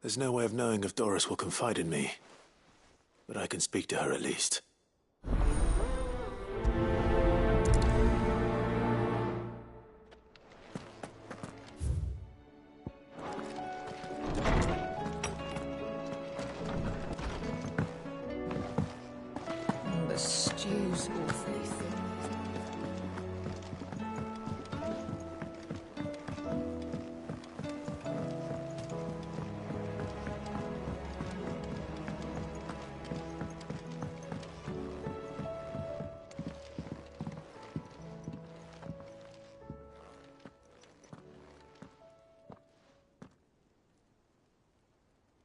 There's no way of knowing if Doris will confide in me, but I can speak to her at least. The stew's awfully thin.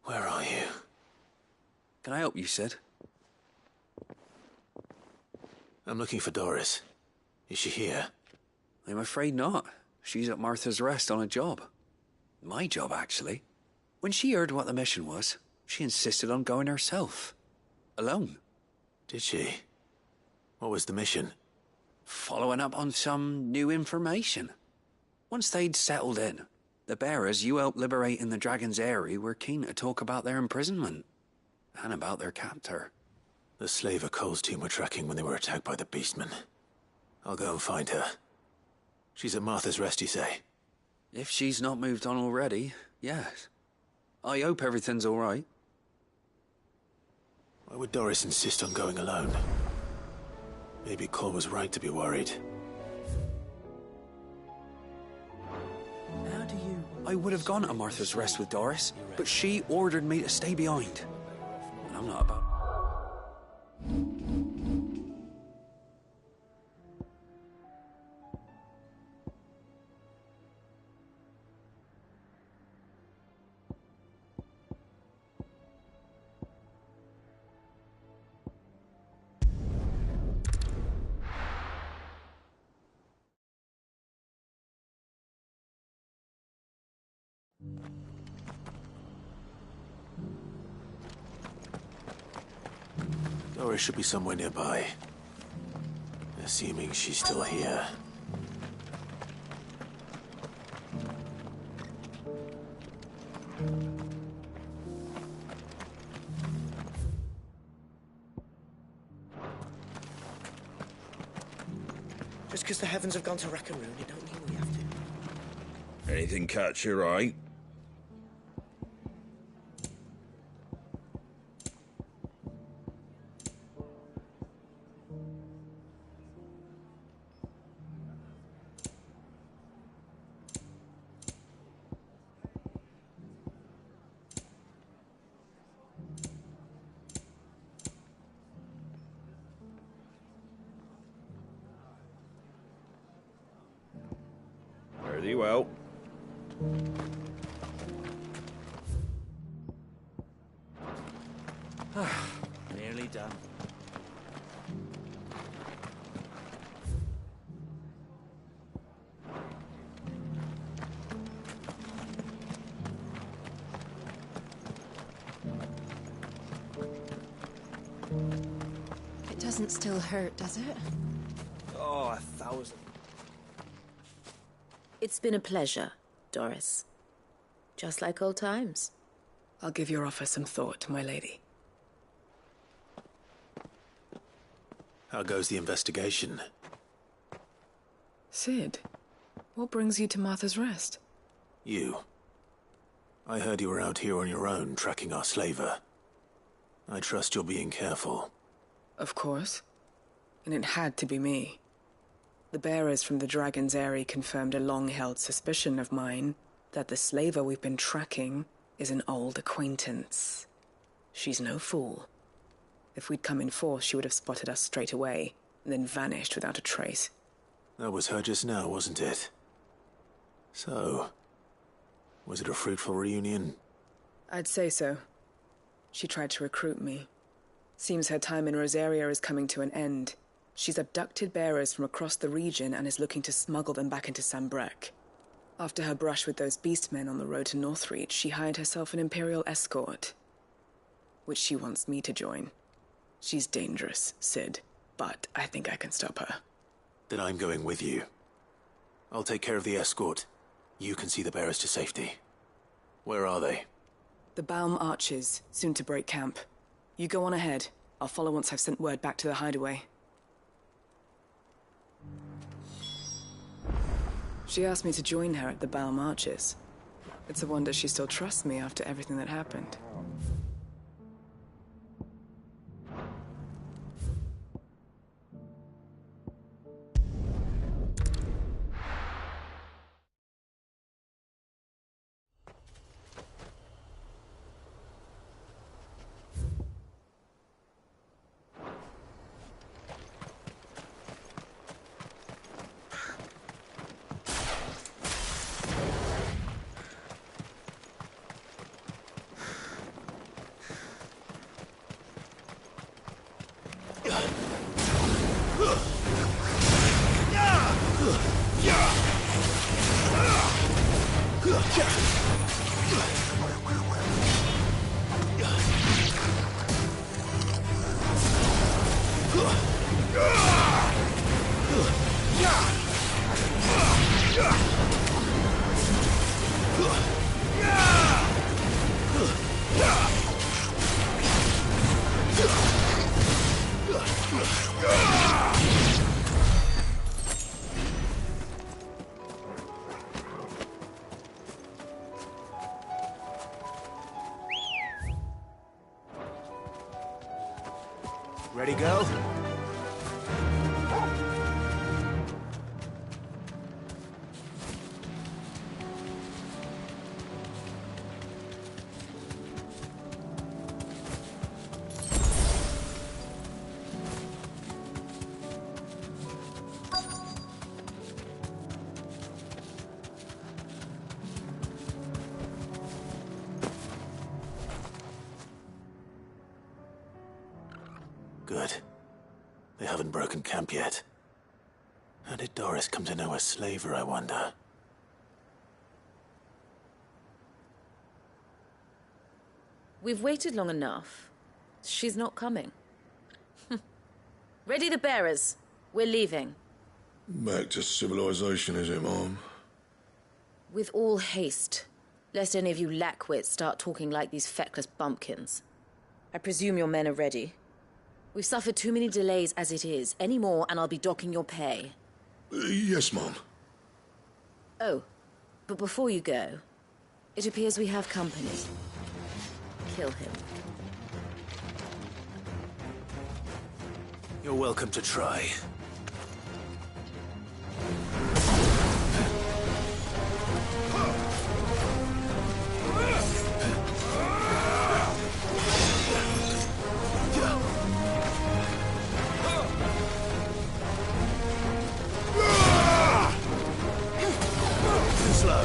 Where are you? Can I help you, Sid? I'm looking for Doris. Is she here? I'm afraid not. She's at Martha's Rest on a job. My job, actually. When she heard what the mission was, she insisted on going herself. Alone. Did she? What was the mission? Following up on some new information. Once they'd settled in, the bearers you helped liberate in the Dragon's Eyrie were keen to talk about their imprisonment. And about their captor. The slaver Cole's team were tracking when they were attacked by the Beastmen. I'll go and find her. She's at Martha's Rest, you say? If she's not moved on already, yes. I hope everything's all right. Why would Doris insist on going alone? Maybe Cole was right to be worried. How do you... I would have gone to Martha's Rest with Doris, but she ordered me to stay behind. And I'm not about... Doris should be somewhere nearby. Assuming she's still here. Just because the heavens have gone to rack and ruin, it don't mean we have to. Anything catch your eye? Pretty well. Nearly done. It doesn't still hurt, does it? Oh, 1,000. It's been a pleasure, Doris. Just like old times. I'll give your offer some thought, my lady. How goes the investigation? Sid, what brings you to Martha's Rest? You. I heard you were out here on your own, tracking our slaver. I trust you're being careful. Of course. And it had to be me. The bearers from the Dragon's Eyrie confirmed a long-held suspicion of mine that the slaver we've been tracking is an old acquaintance. She's no fool. If we'd come in force, she would have spotted us straight away, and then vanished without a trace. That was her just now, wasn't it? So, was it a fruitful reunion? I'd say so. She tried to recruit me. Seems her time in Rosaria is coming to an end. She's abducted bearers from across the region and is looking to smuggle them back into Sambrec. After her brush with those beastmen on the road to Northreach, she hired herself an Imperial escort, which she wants me to join. She's dangerous, Sid, but I think I can stop her. Then I'm going with you. I'll take care of the escort. You can see the bearers to safety. Where are they? The Baum Archers, soon to break camp. You go on ahead. I'll follow once I've sent word back to the hideaway. She asked me to join her at the Baum Archers. It's a wonder she still trusts me after everything that happened. Ready, go? Good. They haven't broken camp yet. How did Doris come to know a slaver, I wonder? We've waited long enough. She's not coming. Ready the bearers. We're leaving. Back to civilization, is it, Mom? With all haste, lest any of you lackwits start talking like these feckless bumpkins. I presume your men are ready. We've suffered too many delays as it is. Any more, and I'll be docking your pay. Yes, Mom. Oh, but before you go, it appears we have company. Kill him. You're welcome to try. Slow.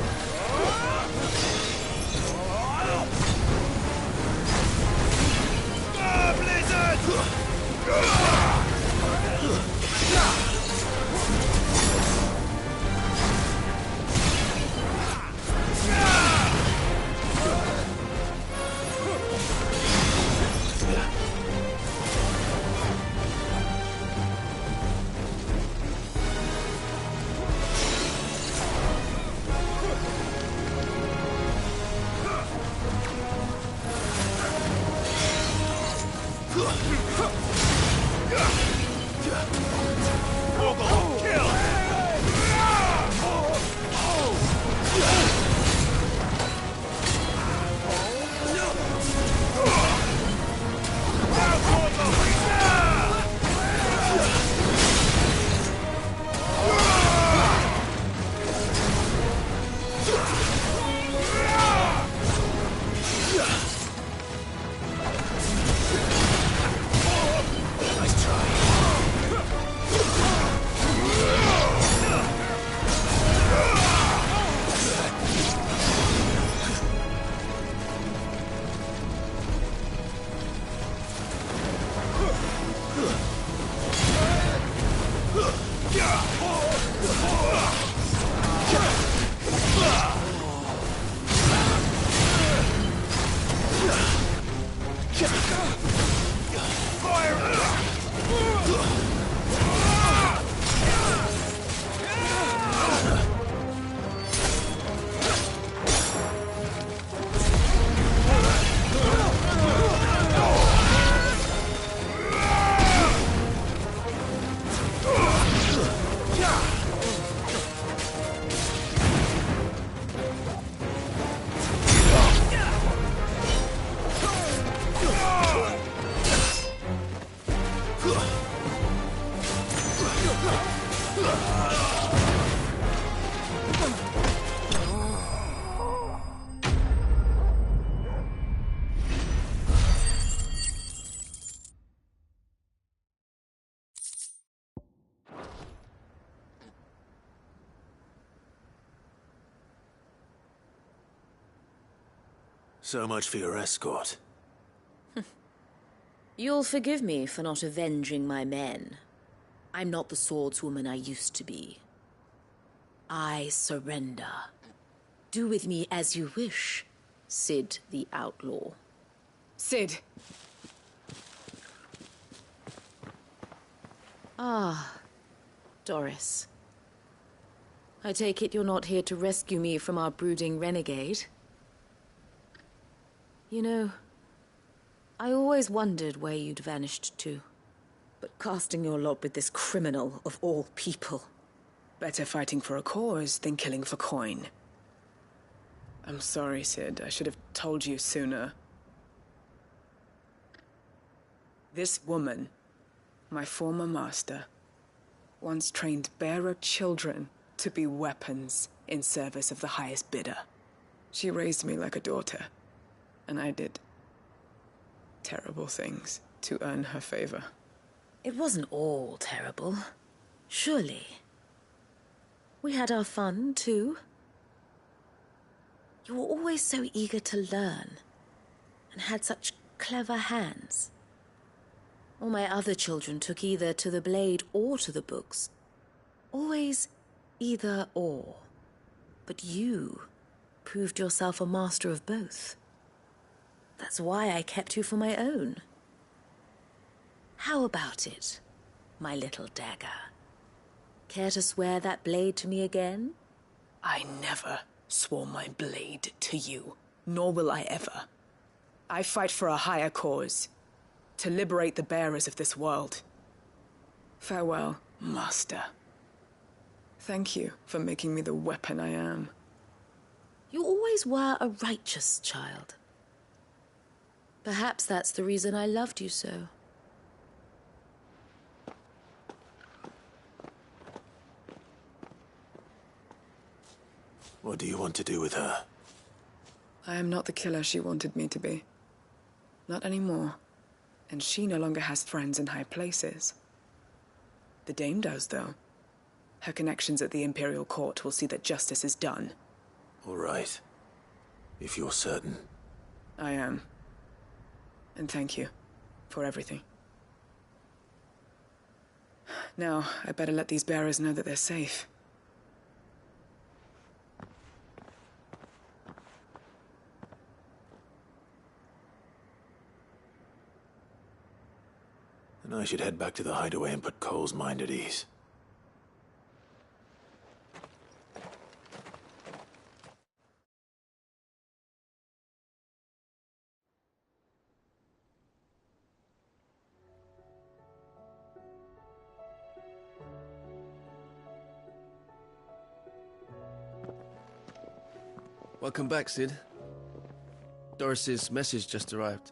So much for your escort. You'll forgive me for not avenging my men. I'm not the swordswoman I used to be. I surrender. Do with me as you wish, Sid the Outlaw. Sid! Ah, Doris. I take it you're not here to rescue me from our brooding renegade? You know, I always wondered where you'd vanished to. But casting your lot with this criminal of all people... Better fighting for a cause than killing for coin. I'm sorry, Sid. I should have told you sooner. This woman, my former master, once trained bearer children to be weapons in service of the highest bidder. She raised me like a daughter, and I did terrible things to earn her favor. It wasn't all terrible, surely. We had our fun, too. You were always so eager to learn, and had such clever hands. All my other children took either to the blade or to the books. Always either or. But you proved yourself a master of both. That's why I kept you for my own. How about it, my little dagger? Care to swear that blade to me again? I never swore my blade to you, nor will I ever. I fight for a higher cause, to liberate the bearers of this world. Farewell, Master. Thank you for making me the weapon I am. You always were a righteous child. Perhaps that's the reason I loved you so. What do you want to do with her? I am not the killer she wanted me to be. Not anymore. And she no longer has friends in high places. The Dame does, though. Her connections at the Imperial Court will see that justice is done. All right. If you're certain. I am. And thank you for everything. Now, I better let these bearers know that they're safe. Then I should head back to the hideaway and put Cole's mind at ease. Welcome back, Sid. Doris's message just arrived.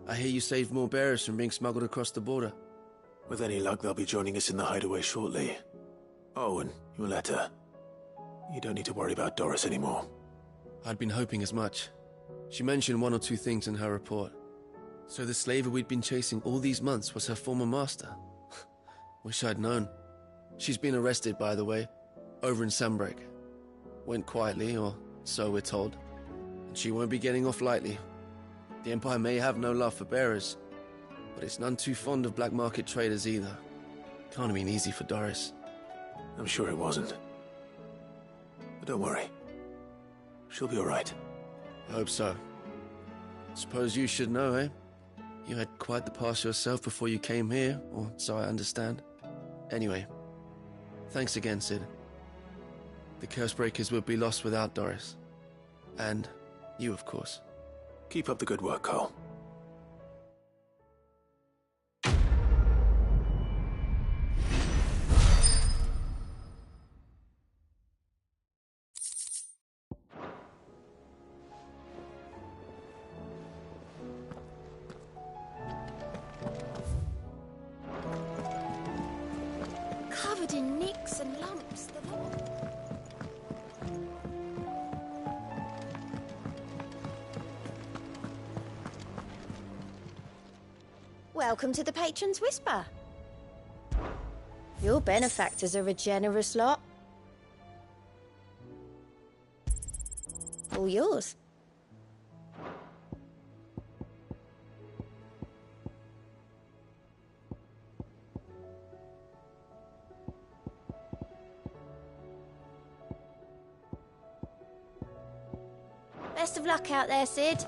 I hear you saved more bearers from being smuggled across the border. With any luck, they'll be joining us in the hideaway shortly. Oh, and your letter. You don't need to worry about Doris anymore. I'd been hoping as much. She mentioned one or two things in her report. So the slaver we'd been chasing all these months was her former master. Wish I'd known. She's been arrested, by the way, over in Sunbreak. Went quietly, or so we're told. And she won't be getting off lightly. The Empire may have no love for bearers, but it's none too fond of black market traders either. Can't have been easy for Doris. I'm sure it wasn't. But don't worry. She'll be all right. I hope so. Suppose you should know, eh? You had quite the past yourself before you came here, or so I understand. Anyway, thanks again, Sid. The Cursebreakers would be lost without Doris. And you, of course. Keep up the good work, Cole. covered in nicks and lumps, the lot. Welcome to the Patron's Whisper. Your benefactors are a generous lot. All yours. Best of luck out there, Sid.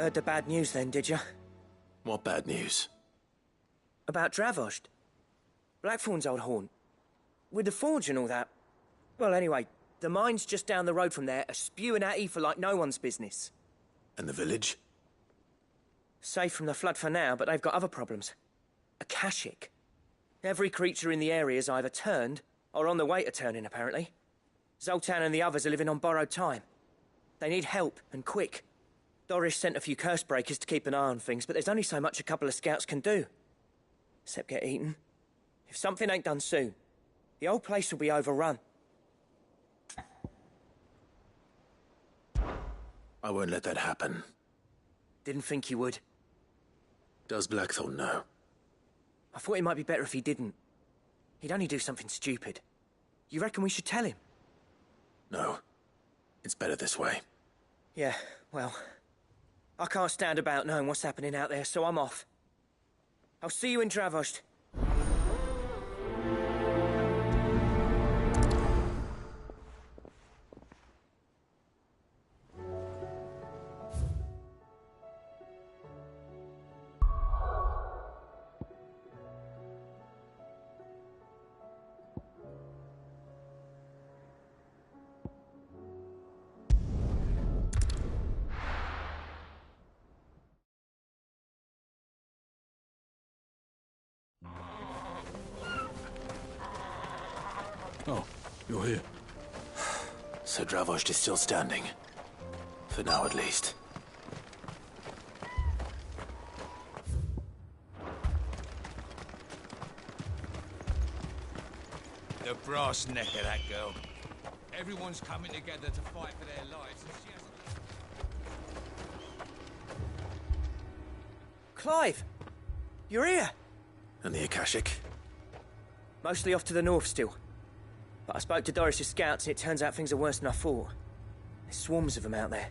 Heard the bad news then, did you? What bad news? About Dravost. Blackthorn's old haunt. With the forge and all that. Well, anyway, the mine's just down the road from there are spewing out ether like no one's business. And the village? Safe from the flood for now, but they've got other problems. Akashic. Every creature in the area's either turned or on the way to turning, apparently. Zoltan and the others are living on borrowed time. They need help, and quick. Doris sent a few curse breakers to keep an eye on things, but there's only so much a couple of scouts can do. Except get eaten. If something ain't done soon, the whole place will be overrun. I won't let that happen. Didn't think you would. Does Blackthorn know? I thought it might be better if he didn't. He'd only do something stupid. You reckon we should tell him? No. It's better this way. Yeah, well, I can't stand about knowing what's happening out there, so I'm off. I'll see you in Dravost. Oh, you're here. So Dravost is still standing. For now, at least. The brass neck of that girl. Everyone's coming together to fight for their lives, and she has... Clive! You're here! And the Akashic? Mostly off to the north still. But I spoke to Doris's scouts and it turns out things are worse than I thought. There's swarms of them out there.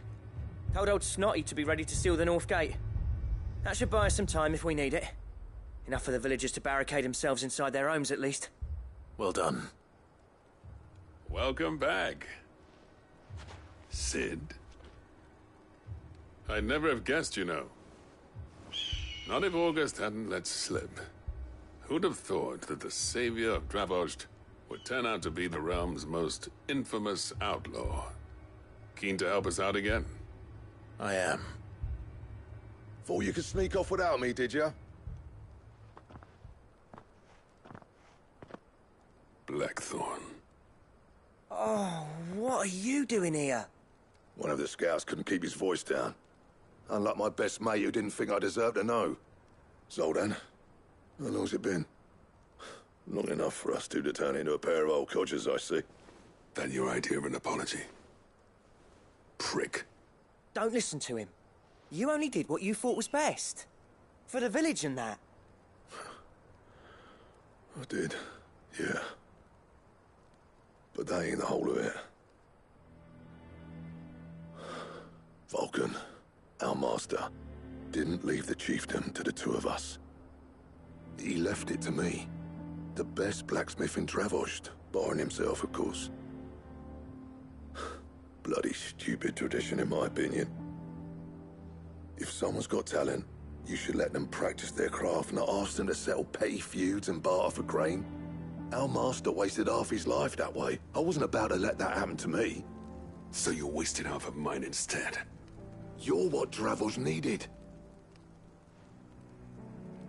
Told old Snotty to be ready to seal the north gate. That should buy us some time if we need it. Enough for the villagers to barricade themselves inside their homes at least. Well done. Welcome back, Sid. I'd never have guessed, you know. Not if August hadn't let slip. Who'd have thought that the savior of Dravost would turn out to be the realm's most infamous outlaw? Keen to help us out again? I am. Thought you could sneak off without me, did you? Blackthorn. Oh, what are you doing here? One of the scouts couldn't keep his voice down. Unlike my best mate who didn't think I deserved to know. Zoltan, how long's it been? Long enough for us two to turn into a pair of old codgers, I see. That your idea of an apology? Prick. Don't listen to him. You only did what you thought was best. For the village and that. I did, yeah. But that ain't the whole of it. Vulcan, our master, didn't leave the chiefdom to the two of us. He left it to me. The best blacksmith in Dravost, barring himself, of course. Bloody stupid tradition, in my opinion. If someone's got talent, you should let them practice their craft, not ask them to settle petty feuds and barter for grain. Our master wasted half his life that way. I wasn't about to let that happen to me. So you wasted half of mine instead? You're what Dravost needed.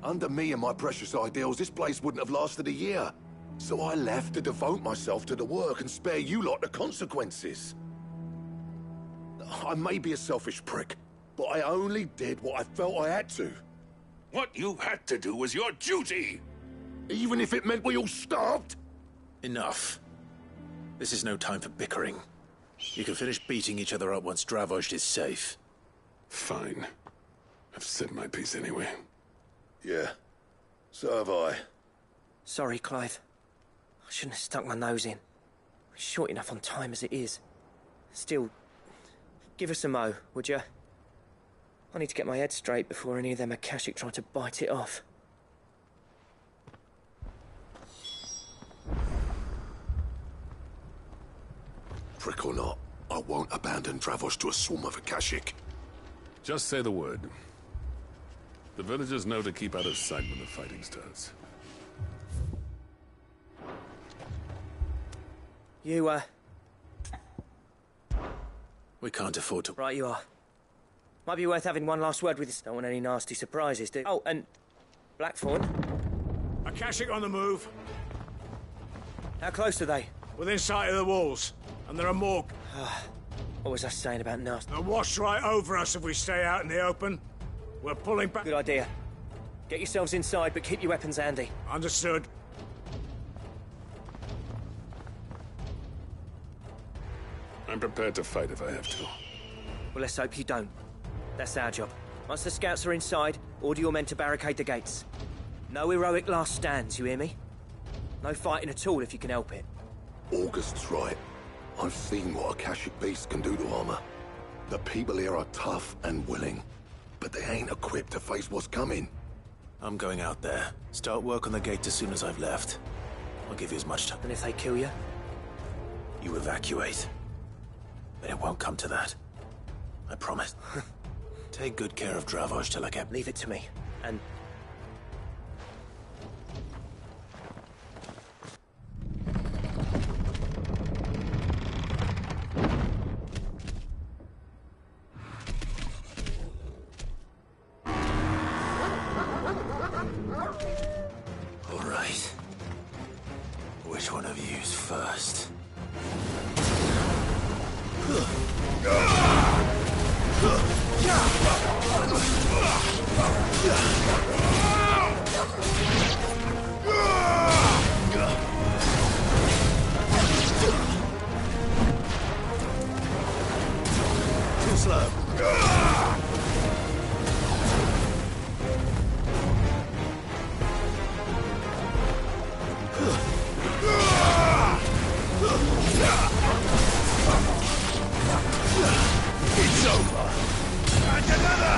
Under me and my precious ideals, this place wouldn't have lasted a year. So I left to devote myself to the work and spare you lot the consequences. I may be a selfish prick, but I only did what I felt I had to. What you had to do was your duty! Even if it meant we all starved? Enough. This is no time for bickering. You can finish beating each other up once Dravost is safe. Fine. I've said my piece anyway. Yeah, so have I. Sorry, Clive. I shouldn't have stuck my nose in. We're short enough on time as it is. Still, give us a mo, would you? I need to get my head straight before any of them Akashic try to bite it off. Prick or not, I won't abandon Dravost to a swarm of Akashic. Just say the word. The villagers know to keep out of sight when the fighting starts. You, We can't afford to... Right you are. Might be worth having one last word with you. Don't want any nasty surprises, do you? Oh, and... Blackthorn? Akashic on the move. How close are they? Within sight of the walls. And there are more... What was I saying about nasty? They'll wash right over us if we stay out in the open. We're pulling back... Good idea. Get yourselves inside, but keep your weapons handy. Understood. I'm prepared to fight if I have to. Well, let's hope you don't. That's our job. Once the scouts are inside, order your men to barricade the gates. No heroic last stands, you hear me? No fighting at all if you can help it. August's right. I've seen what Akashic beasts can do to armor. The people here are tough and willing, but they ain't equipped to face what's coming. I'm going out there. Start work on the gate as soon as I've left. I'll give you as much time. And if they kill you? You evacuate. But it won't come to that. I promise. Take good care of Dravost till I get... Leave it to me. And... All right. Which one of you Who's first? Too slow. It's over. And another.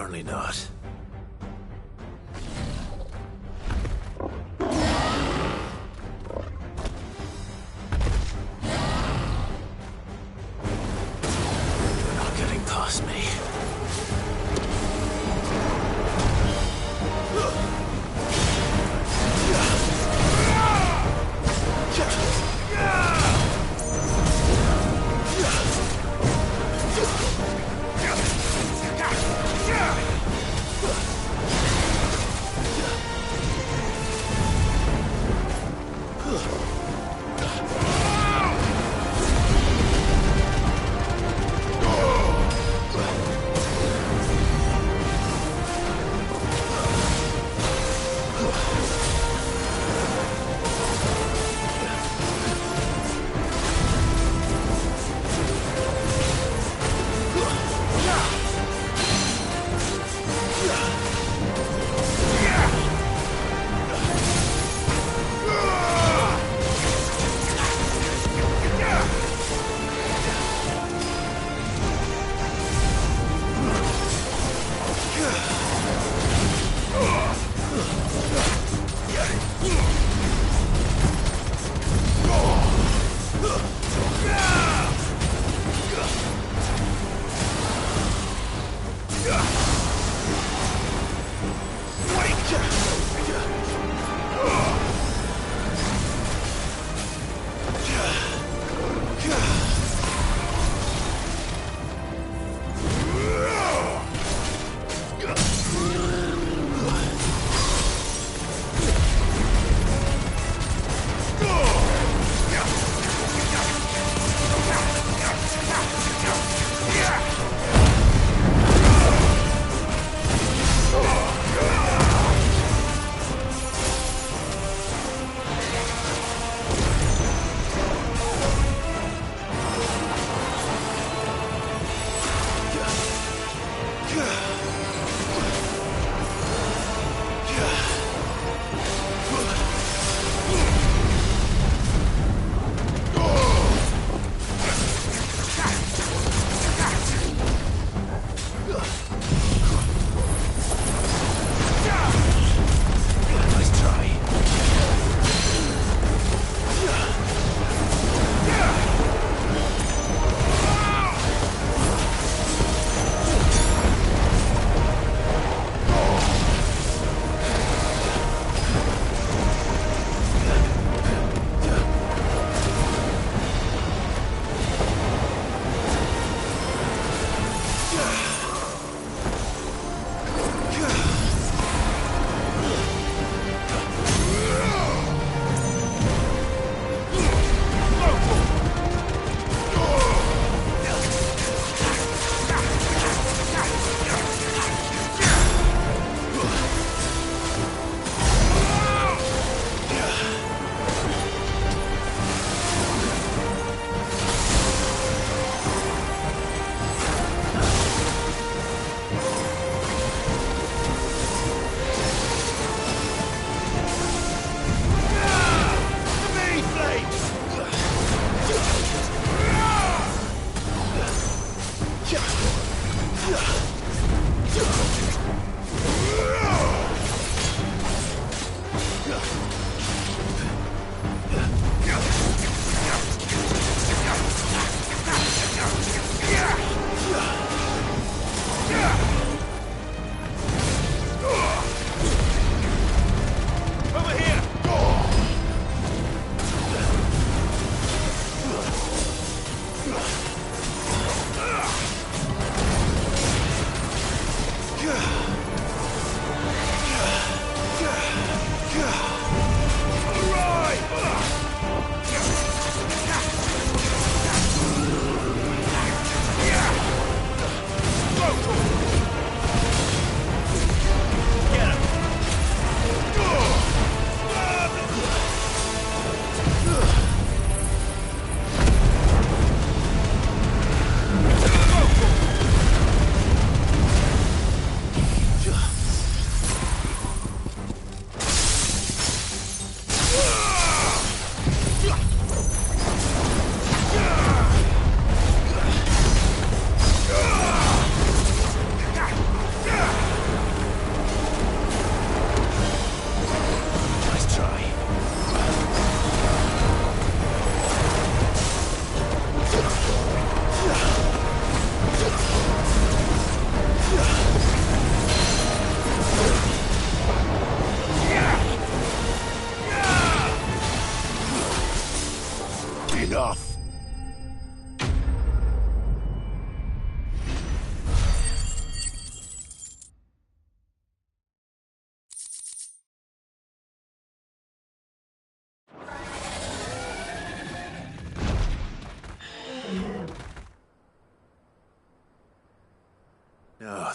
Apparently not. You're not getting past me.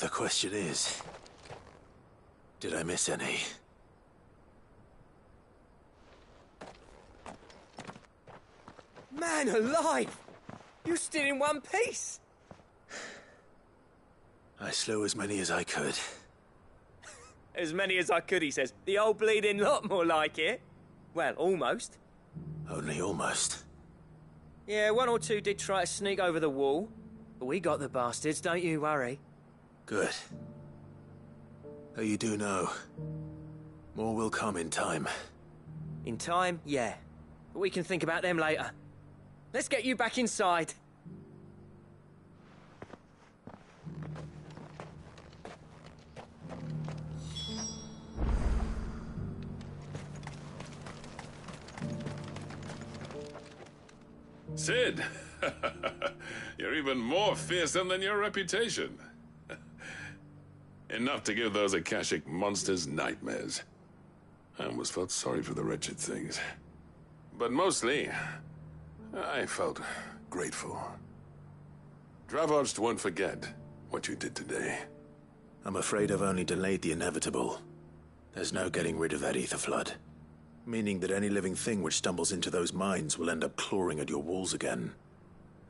The question is, did I miss any? Man alive! You're still in one piece! I slew as many as I could. As many as I could, he says. The old bleeding lot, more like it. Well, almost. Only almost. Yeah, one or two did try to sneak over the wall. But we got the bastards, don't you worry. Good. Though you do know, more will come in time. In time, yeah. But we can think about them later. Let's get you back inside. Sid! You're even more fearsome than your reputation. Enough to give those Akashic monsters nightmares. I almost felt sorry for the wretched things. But mostly, I felt grateful. Dravoged won't forget what you did today. I'm afraid I've only delayed the inevitable. There's no getting rid of that ether flood. Meaning that any living thing which stumbles into those mines will end up clawing at your walls again.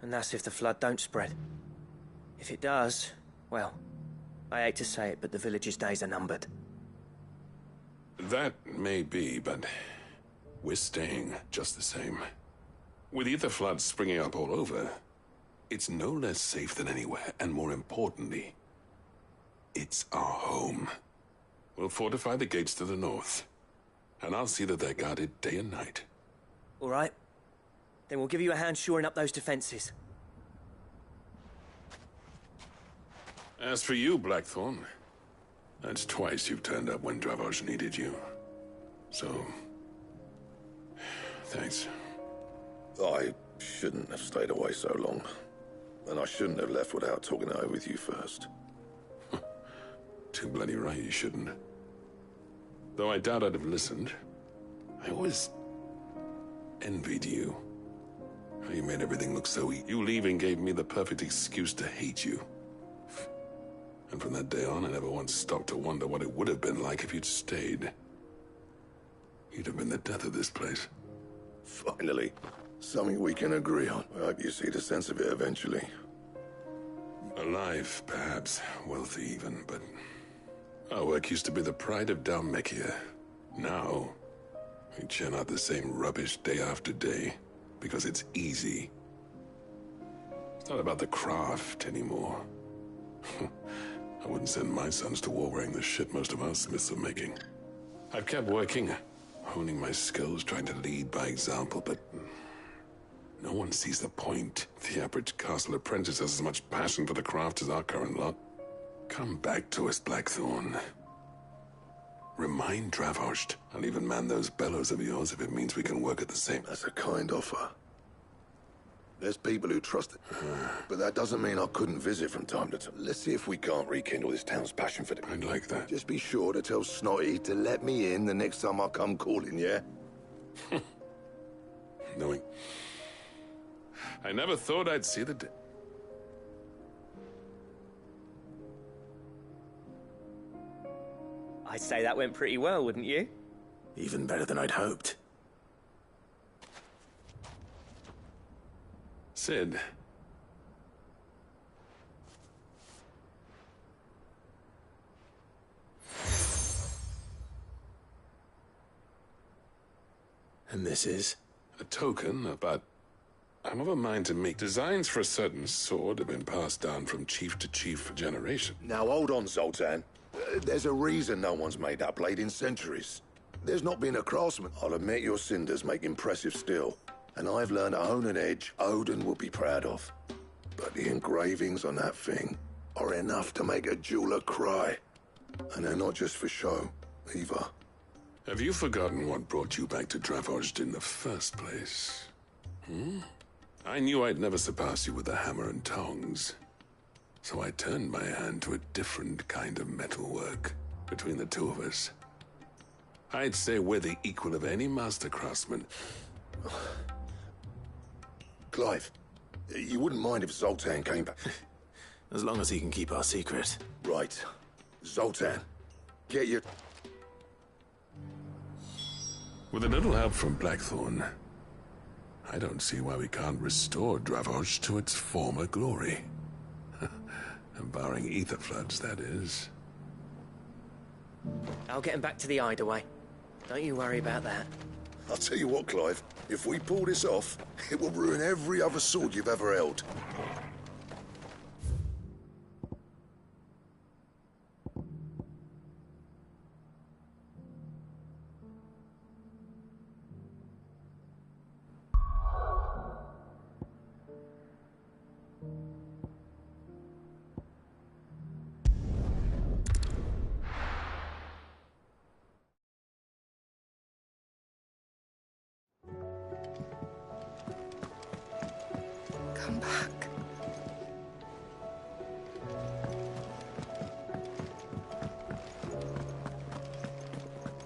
And that's if the flood don't spread. If it does, well, I hate to say it, but the village's days are numbered. That may be, but we're staying just the same. With ether floods springing up all over, it's no less safe than anywhere, and more importantly, it's our home. We'll fortify the gates to the north, and I'll see that they're guarded day and night. All right. Then we'll give you a hand shoring up those defenses. As for you, Blackthorn, that's twice you've turned up when Dravos needed you. So, thanks. I shouldn't have stayed away so long. And I shouldn't have left without talking it over with you first. Too bloody right you shouldn't. Though I doubt I'd have listened. I always envied you. How you made everything look so easy. You leaving gave me the perfect excuse to hate you. And from that day on, I never once stopped to wonder what it would have been like if you'd stayed. You'd have been the death of this place. Finally. Something we can agree on. I hope you see the sense of it eventually. Alive, perhaps. Wealthy even, but... our work used to be the pride of Dalmekia. Now, we churn out the same rubbish day after day, because it's easy. It's not about the craft anymore. I wouldn't send my sons to war wearing the shit most of our smiths are making. I've kept working, honing my skills, trying to lead by example, but... no one sees the point. The average castle apprentice has as much passion for the craft as our current lot. Come back to us, Blackthorn. Remind Dravosht. I'll even man those bellows of yours if it means we can work at the same... That's a kind offer. There's people who trust it. But that doesn't mean I couldn't visit from time to time. Let's see if we can't rekindle this town's passion for the... I'd like that. Just be sure to tell Snotty to let me in the next time I come calling, yeah? Knowing... I never thought I'd see the day. I'd say that went pretty well, wouldn't you? Even better than I'd hoped. Sid. And this is? A token about... I'm of a mind to make designs for a certain sword have been passed down from chief to chief for generations. Now hold on, Zoltan. There's a reason no one's made that blade in centuries. There's not been a craftsman. I'll admit your cinders make impressive steel. And I've learned to hone an edge Odin will be proud of. But the engravings on that thing are enough to make a jeweler cry. And they're not just for show, either. Have you forgotten what brought you back to Dravoged in the first place? I knew I'd never surpass you with a hammer and tongs. So I turned my hand to a different kind of metalwork between the two of us. I'd say we're the equal of any master craftsman. Clive, you wouldn't mind if Zoltan came back? As long as he can keep our secret. Right. Zoltan, get your... With a little help from Blackthorn, I don't see why we can't restore Dravosh to its former glory. Barring ether floods, that is. I'll get him back to the hideaway. Don't you worry about that. I'll tell you what, Clive. If we pull this off, it will ruin every other sword you've ever held. Come back.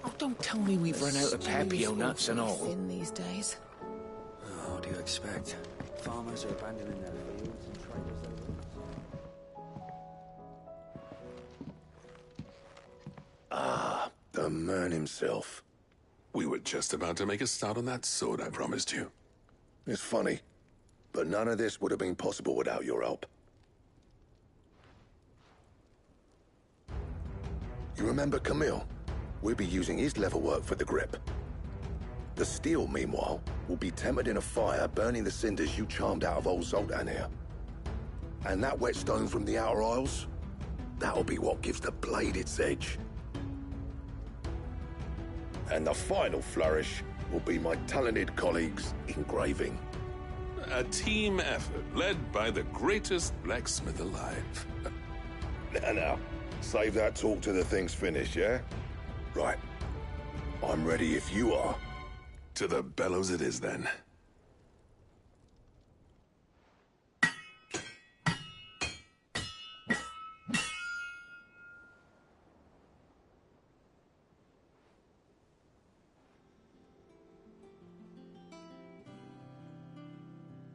Oh, don't tell me we've run out of papio nuts and all. Thin these days. Oh, what do you expect? Farmers are abandoning their fields and traders their roots. The man himself. We were just about to make a start on that sword I promised you. It's funny, but none of this would have been possible without your help. You remember Camille? We'll be using his leatherwork for the grip. The steel, meanwhile, will be tempered in a fire, burning the cinders you charmed out of old Zoltan here. And that whetstone from the Outer Isles, that'll be what gives the blade its edge. And the final flourish will be my talented colleagues' engraving. A team effort led by the greatest blacksmith alive. Now, save that talk till the thing's finished, yeah? Right. I'm ready if you are. To the bellows it is, then.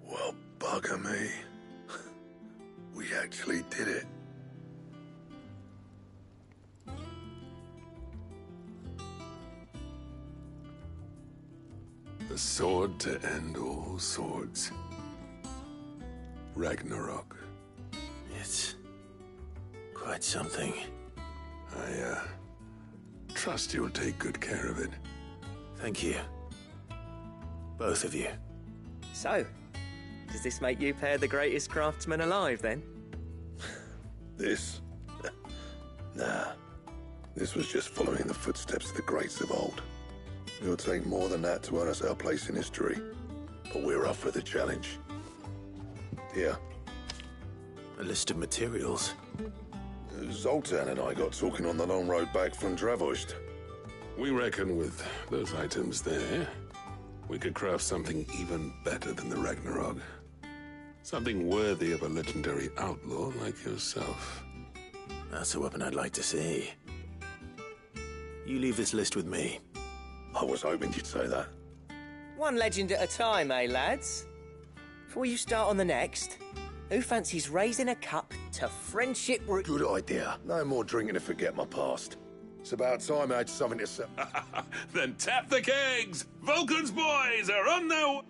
Well, bugger me. We actually did it. The sword to end all swords. Ragnarok. It's quite something. I, trust you'll take good care of it. Thank you. Both of you. So, does this make you pair the greatest craftsmen alive, then? This? Nah. This was just following the footsteps of the greats of old. It'll take more than that to earn us our place in history. But we're up for the challenge. Here. A list of materials. Zoltan and I got talking on the long road back from Dravost. We reckon with those items there, we could craft something even better than the Ragnarok. Something worthy of a legendary outlaw like yourself. That's a weapon I'd like to see. You leave this list with me. I was hoping you'd say that. One legend at a time, eh, lads? Before you start on the next, who fancies raising a cup to friendship... Good idea. No more drinking to forget my past. It's about time I had something to say. Then tap the kegs! Vulcan's boys are on their way!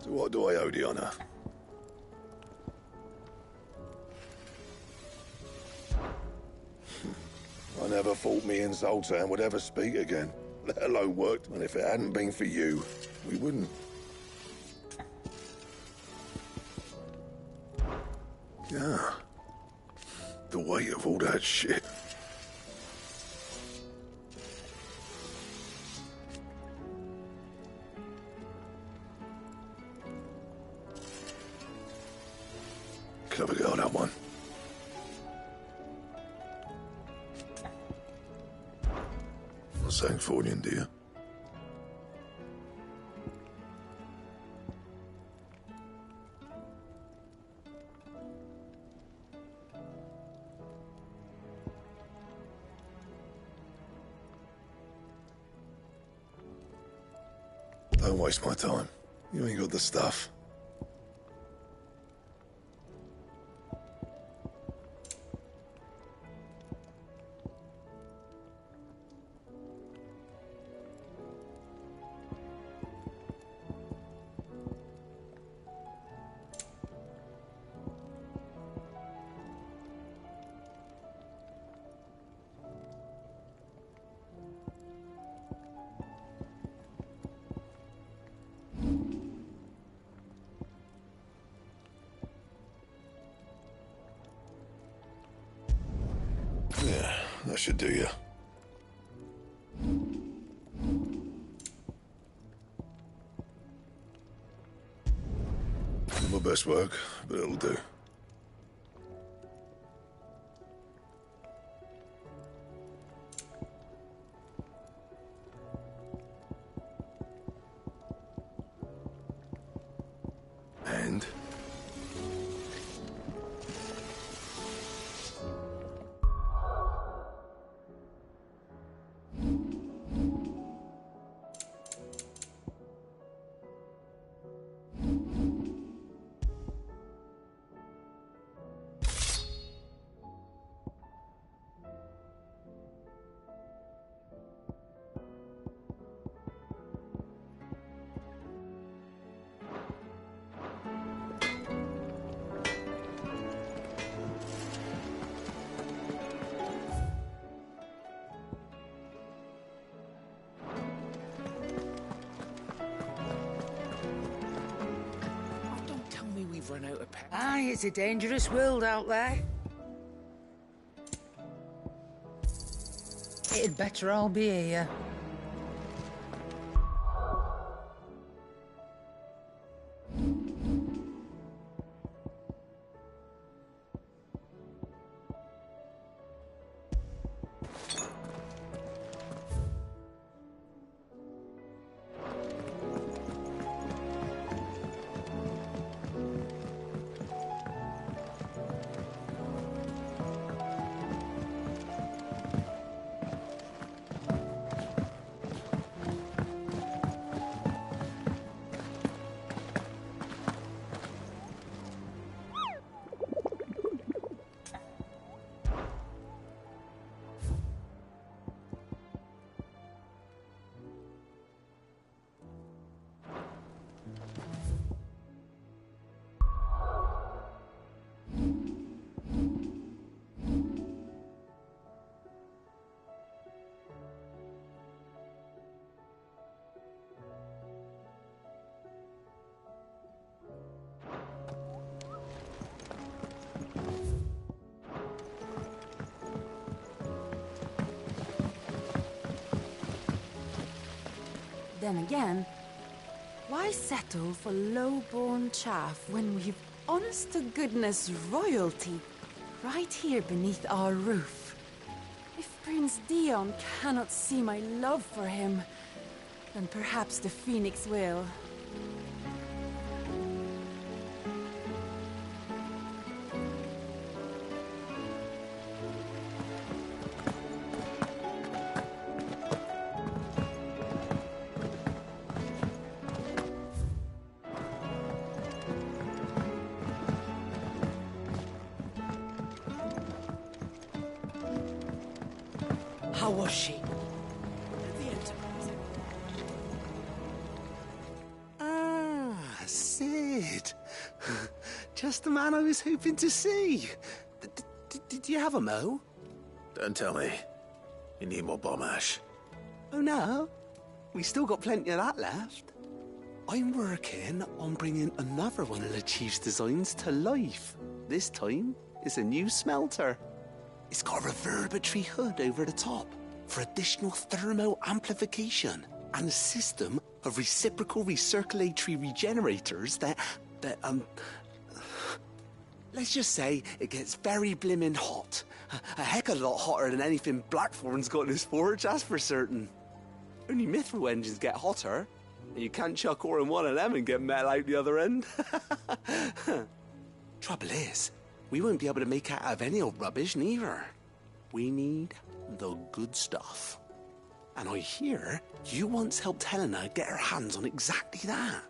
So what do I owe the honor? I never thought me and Zoltan would ever speak again, let alone work. And if it hadn't been for you, we wouldn't. Yeah. The weight of all that shit. Clever girl, that one. Sancfordian, dear. Don't waste my time. You ain't got the stuff. Yeah, that should do you. Not my best work, but it'll do. And? Run out of power. Aye, it's a dangerous world out there. It'd better all be here. Then again, why settle for low-born chaff when we've honest-to-goodness royalty right here beneath our roof? If Prince Dion cannot see my love for him, then perhaps the Phoenix will. How was she? Ah, Sid. Just the man I was hoping to see. Did you have a mo? Don't tell me. You need more bomb ash. Oh no, we still got plenty of that left. I'm working on bringing another one of the Chief's designs to life. This time, it's a new smelter. It's got a reverberatory hood over the top for additional thermal amplification and a system of reciprocal recirculatory regenerators that let's just say it gets very blimmin' hot. A heck of a lot hotter than anything Blackthorn's got in his forge, that's for certain. Only mithril engines get hotter, and you can't chuck ore in one of them and get metal out the other end. Trouble is, we won't be able to make out of any old rubbish, neither. We need the good stuff. And I hear you once helped Helena get her hands on exactly that.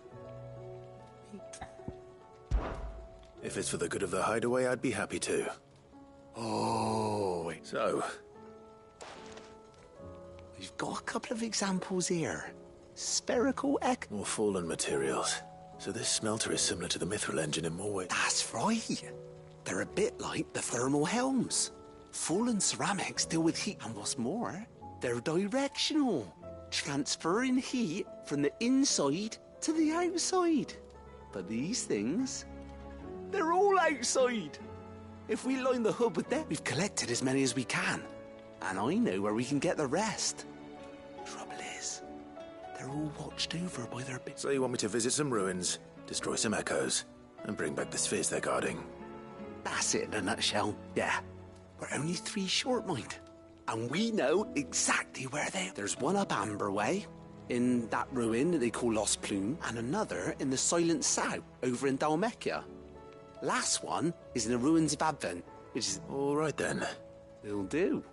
If it's for the good of the hideaway, I'd be happy to. Oh, wait. So, we've got a couple of examples here. Spherical more fallen materials. So this smelter is similar to the mithril engine in more ways. That's right. They're a bit like the thermal helms. Fallen ceramics deal with heat, and what's more, they're directional, transferring heat from the inside to the outside. But these things, they're all outside. If we line the hub with them, we've collected as many as we can. And I know where we can get the rest. Trouble is, they're all watched over by their So you want me to visit some ruins, destroy some echoes, and bring back the spheres they're guarding? That's it in a nutshell, yeah. We're only 3 short, mind. And we know exactly where they are. There's one up Amber Way, in that ruin that they call Lost Plume, and another in the Silent South, over in Dalmekia. Last one is in the ruins of Advent, which is... All right, then. It'll do.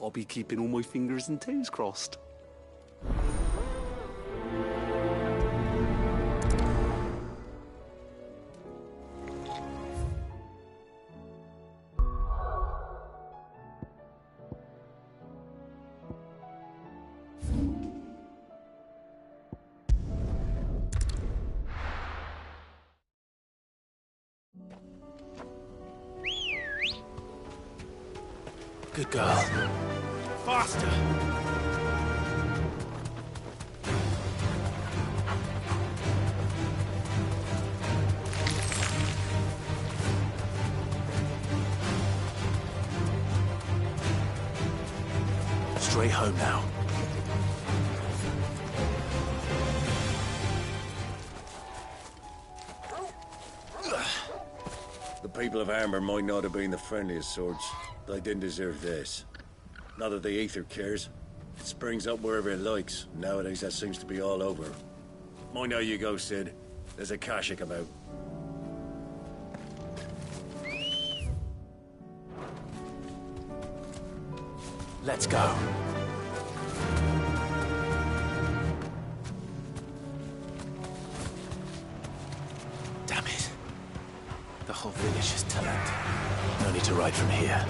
I'll be keeping all my fingers and toes crossed. Good girl. Faster! Straight home now. The people of Amber might not have been the friendliest sorts. They didn't deserve this. Not that the ether cares. It springs up wherever it likes. Nowadays, that seems to be all over. Mind how you go, Sid. There's a Kashik about. Let's go. Damn it. The whole village is turned. No need to ride from here.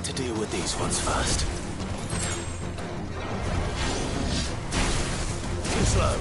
to deal with these ones first. Too slow.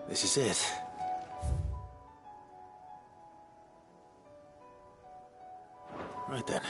This is it. Right then.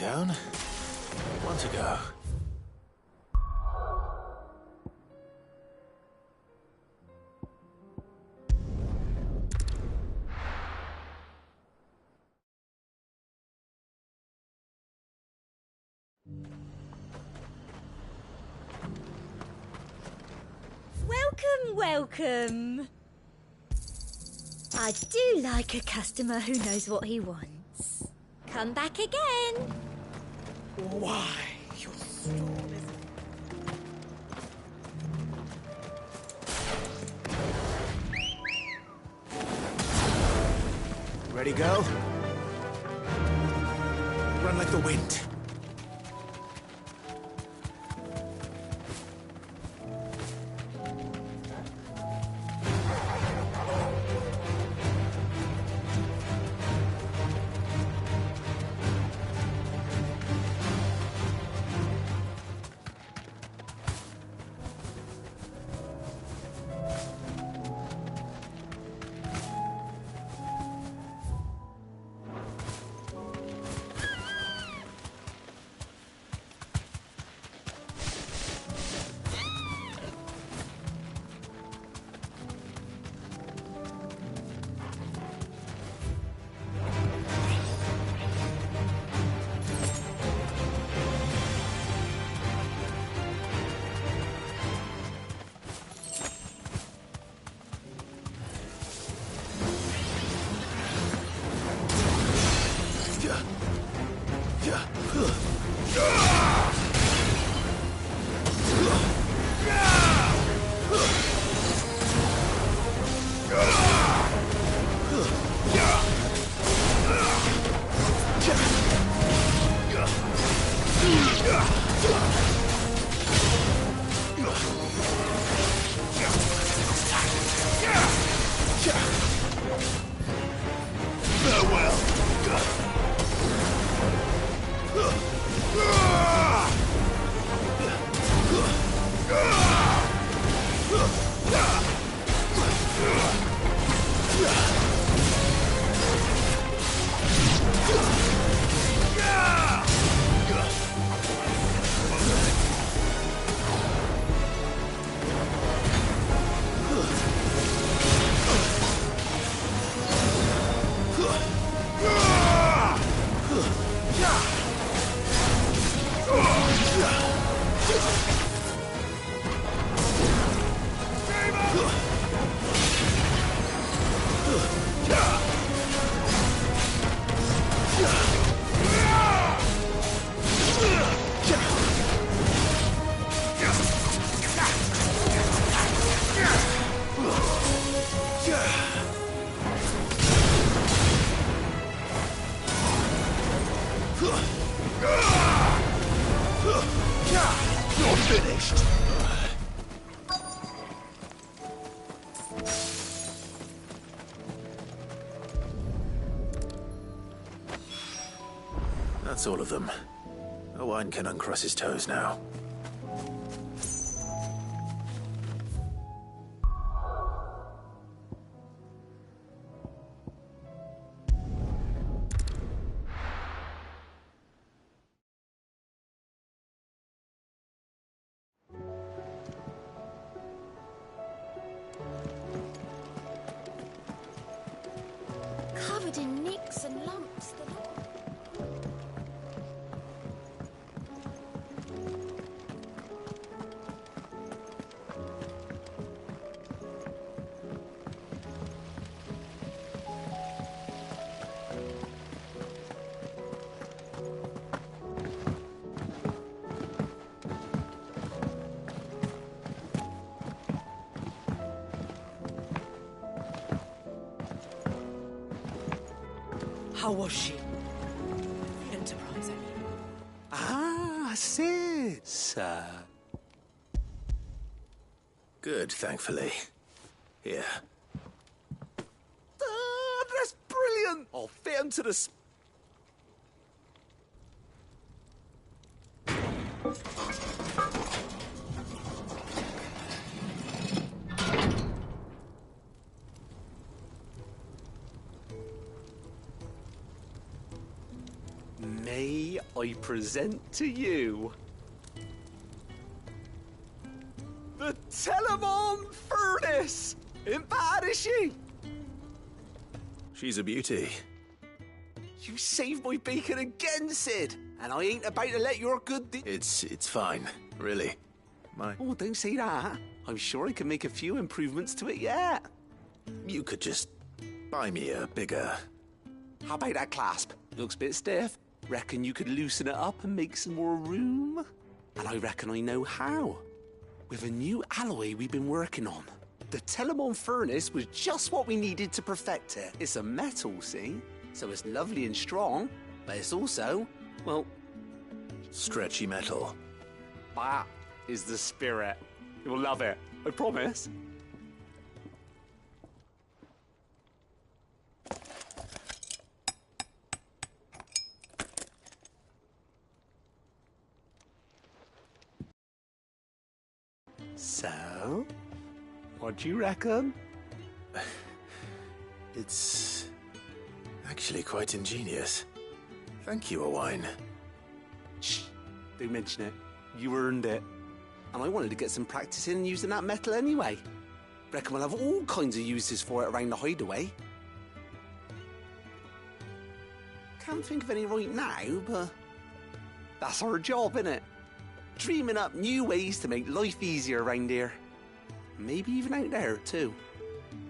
down. One to go. Welcome, welcome. I do like a customer who knows what he wants. Come back again. Why, your stall is... Ready, go? Run like the wind. You're finished! That's all of them. Owain can uncross his toes now. Covered in nicks and lumps. How was she? The Enterprise, I mean. Ah, sis. Good, thankfully. Here. Ah, that's brilliant. I'll fit him to the... May I present to you the Telemon Furnace? Ain't bad, is she? She's a beauty. You saved my bacon again, Sid, and I ain't about to let your good It's fine, really. Oh, don't say that. I'm sure I can make a few improvements to it yet. You could just buy me a bigger... How about that clasp? Looks a bit stiff. Reckon you could loosen it up and make some more room? And I reckon I know how. With a new alloy we've been working on. The Telemon Furnace was just what we needed to perfect it. It's a metal, see? So it's lovely and strong, but it's also, well... stretchy metal. That is the spirit. You'll love it, I promise. So, what do you reckon? It's actually quite ingenious. Thank you, Owain. Shh, don't mention it. You earned it. And I wanted to get some practice in using that metal anyway. Reckon we'll have all kinds of uses for it around the hideaway. Can't think of any right now, but that's our job, innit? Dreaming up new ways to make life easier around here. Maybe even out there, too.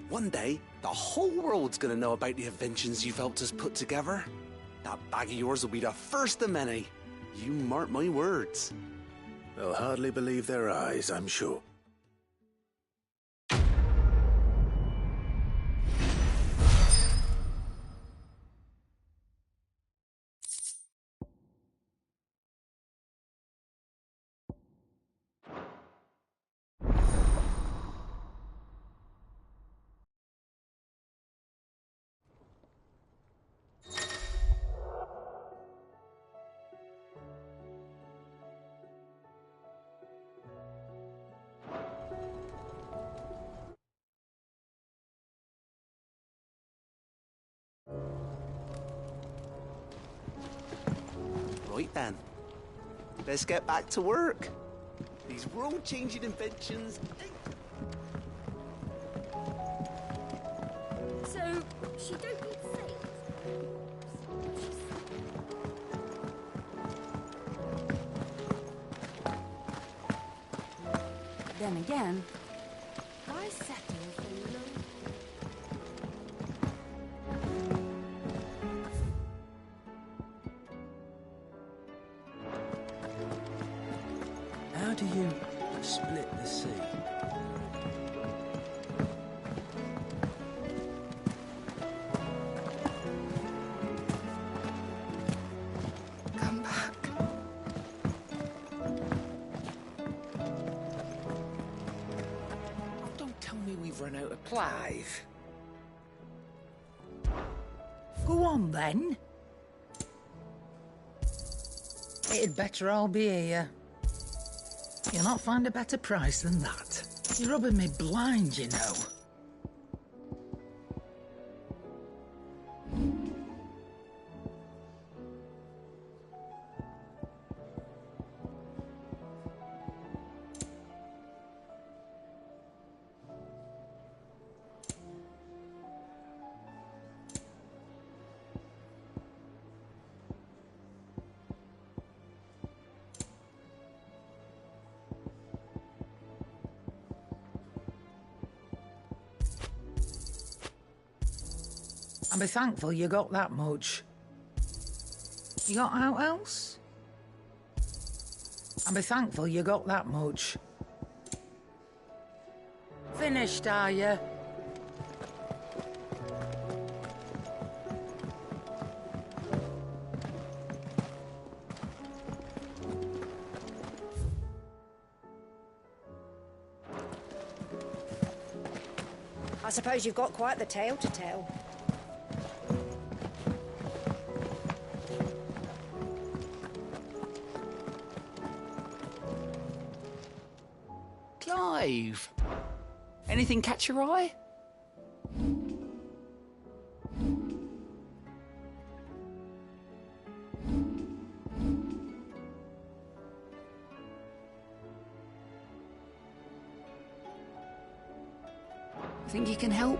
One day, the whole world's gonna know about the inventions you've helped us put together. That bag of yours will be the first of many. You mark my words. They'll hardly believe their eyes, I'm sure. Right then, let's get back to work. These world-changing inventions... So, she don't need saints? Then again, why settle for low... How do you split the sea? Come back. Don't tell me we've run out of Clive. Go on, then. It'd better all be here. You'll not find a better price than that. You're rubbing me blind, you know. And be thankful you got that much. You got out else? And be thankful you got that much. Finished, are you? I suppose you've got quite the tale to tell. Clive! Anything catch your eye? Think you can help?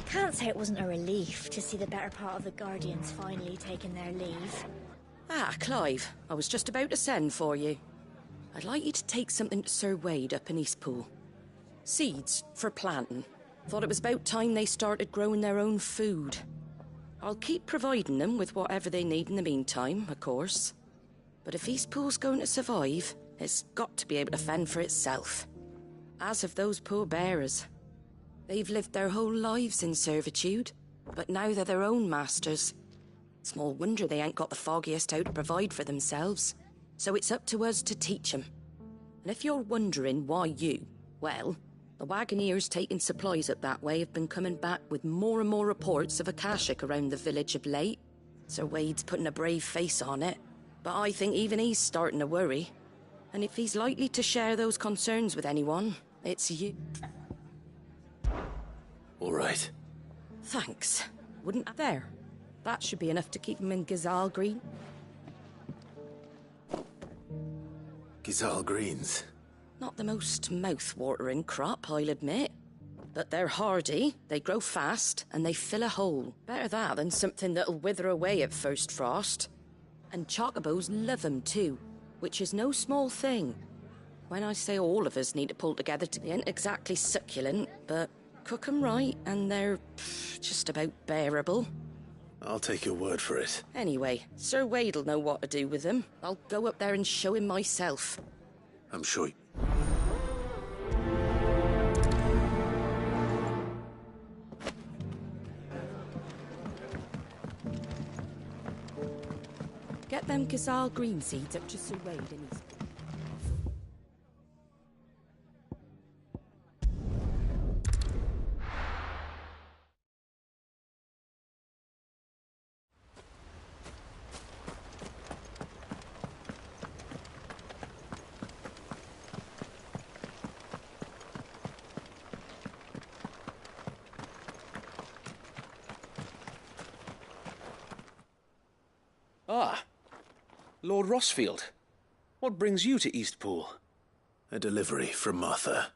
Can't say it wasn't a relief to see the better part of the Guardians finally taking their leave. Ah, Clive, I was just about to send for you. I'd like you to take something to Sir Wade up in Eastpool. Seeds for planting. Thought it was about time they started growing their own food. I'll keep providing them with whatever they need in the meantime, of course. But if Eastpool's going to survive, it's got to be able to fend for itself. As have those poor bearers. They've lived their whole lives in servitude, but now they're their own masters. Small wonder they ain't got the foggiest how to provide for themselves. So it's up to us to teach them. And if you're wondering why you, well, the wagoneers taking supplies up that way have been coming back with more and more reports of Akashic around the village of late. Sir Wade's putting a brave face on it, but I think even he's starting to worry. And if he's likely to share those concerns with anyone, it's you. All right. Thanks. Wouldn't there? That should be enough to keep him in Gazal Green. Gazal Greens. Not the most mouth-watering crop, I'll admit. But they're hardy, they grow fast, and they fill a hole. Better that than something that'll wither away at first frost. And chocobos love them too, which is no small thing. When I say all of us need to pull together to be ain't exactly succulent, but cook 'em right, and they're just about bearable. I'll take your word for it. Anyway, Sir Wade'll know what to do with them. I'll go up there and show him myself. I'm sure. Get them Gazal green seeds up to Sir Wade and his... Ah, Lord Rossfield. What brings you to Eastpool? A delivery from Martha.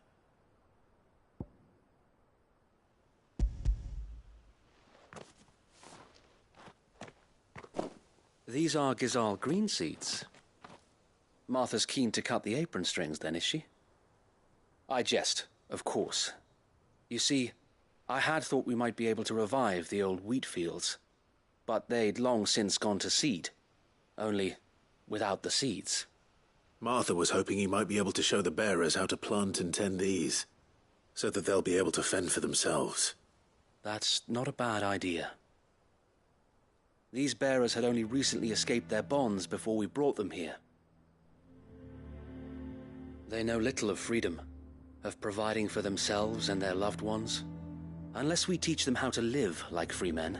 These are Gazal green seeds. Martha's keen to cut the apron strings, then, is she? I jest, of course. You see, I had thought we might be able to revive the old wheat fields, but they'd long since gone to seed, only without the seeds. Martha was hoping he might be able to show the bearers how to plant and tend these, so that they'll be able to fend for themselves. That's not a bad idea. These bearers had only recently escaped their bonds before we brought them here. They know little of freedom, of providing for themselves and their loved ones. Unless we teach them how to live like free men,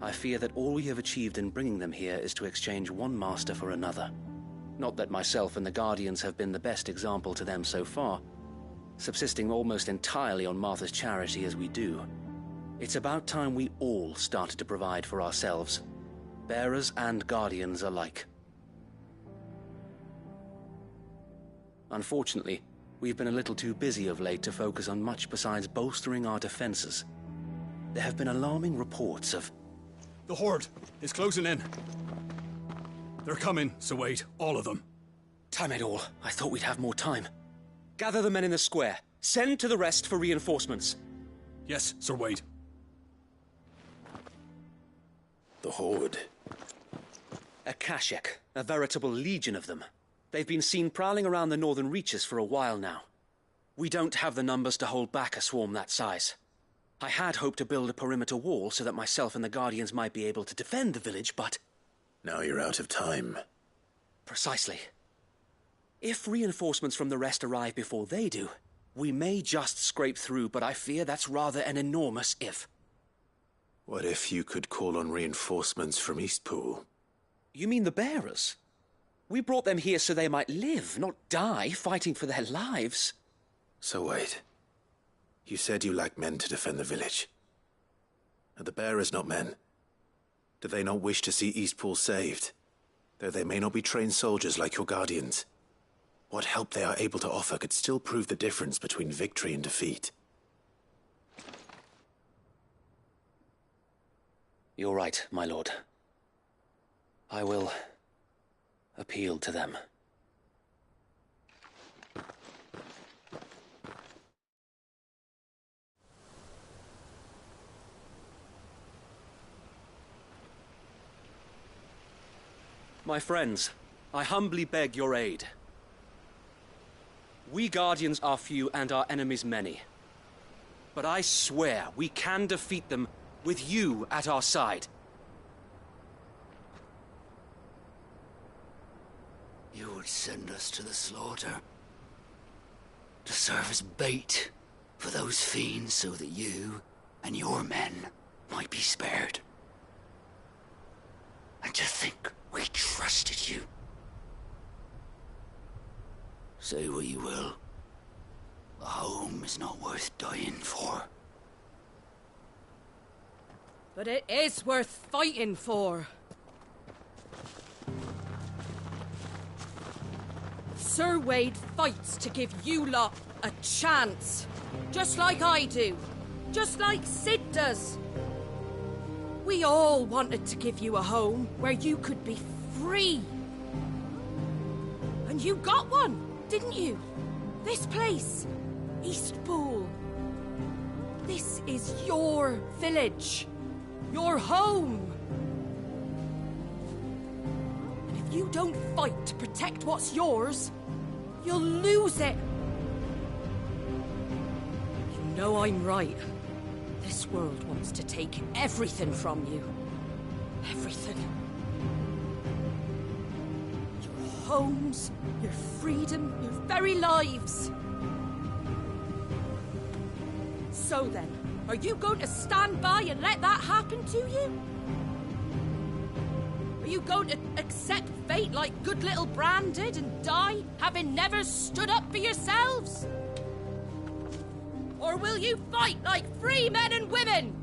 I fear that all we have achieved in bringing them here is to exchange one master for another. Not that myself and the Guardians have been the best example to them so far, subsisting almost entirely on Martha's charity as we do. It's about time we all started to provide for ourselves, bearers and Guardians alike. Unfortunately, we've been a little too busy of late to focus on much besides bolstering our defenses. There have been alarming reports of... The Horde is closing in. They're coming, Sir Wade, all of them. Damn it all, I thought we'd have more time. Gather the men in the square. Send to the rest for reinforcements. Yes, Sir Wade. The Horde. Akashic, a veritable legion of them. They've been seen prowling around the northern reaches for a while now. We don't have the numbers to hold back a swarm that size. I had hoped to build a perimeter wall so that myself and the Guardians might be able to defend the village, but... Now you're out of time. Precisely. If reinforcements from the rest arrive before they do, we may just scrape through, but I fear that's rather an enormous if. What if you could call on reinforcements from Eastpool? You mean the bearers? We brought them here so they might live, not die fighting for their lives. So wait. You said you lack men to defend the village. Are the bearers not men? Do they not wish to see Eastpool saved? Though they may not be trained soldiers like your Guardians. What help they are able to offer could still prove the difference between victory and defeat. You're right, my lord. I will appeal to them. My friends, I humbly beg your aid. We Guardians are few and our enemies many. But I swear we can defeat them with you at our side. You would send us to the slaughter, to serve as bait for those fiends so that you and your men might be spared. And to think we trusted you. Say what you will, a home is not worth dying for. But it is worth fighting for. Sir Wade fights to give you lot a chance. Just like I do. Just like Sid does. We all wanted to give you a home where you could be free. And you got one, didn't you? This place, Eastpool. This is your village. Your home. And if you don't fight to protect what's yours, you'll lose it. You know I'm right. This world wants to take everything from you. Everything. Your homes, your freedom, your very lives. So then, are you going to stand by and let that happen to you? Are you going to accept fate like good little Bran did and die, having never stood up for yourselves? Or will you fight like free men and women?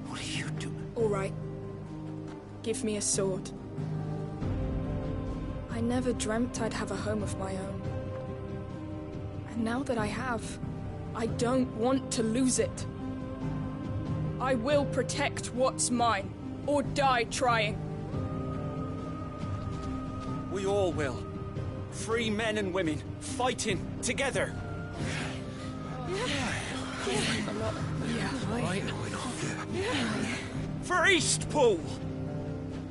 What are you doing? All right. Give me a sword. I never dreamt I'd have a home of my own. And now that I have, I don't want to lose it. I will protect what's mine, or die trying. We all will. Free men and women, fighting together. For Eastpool!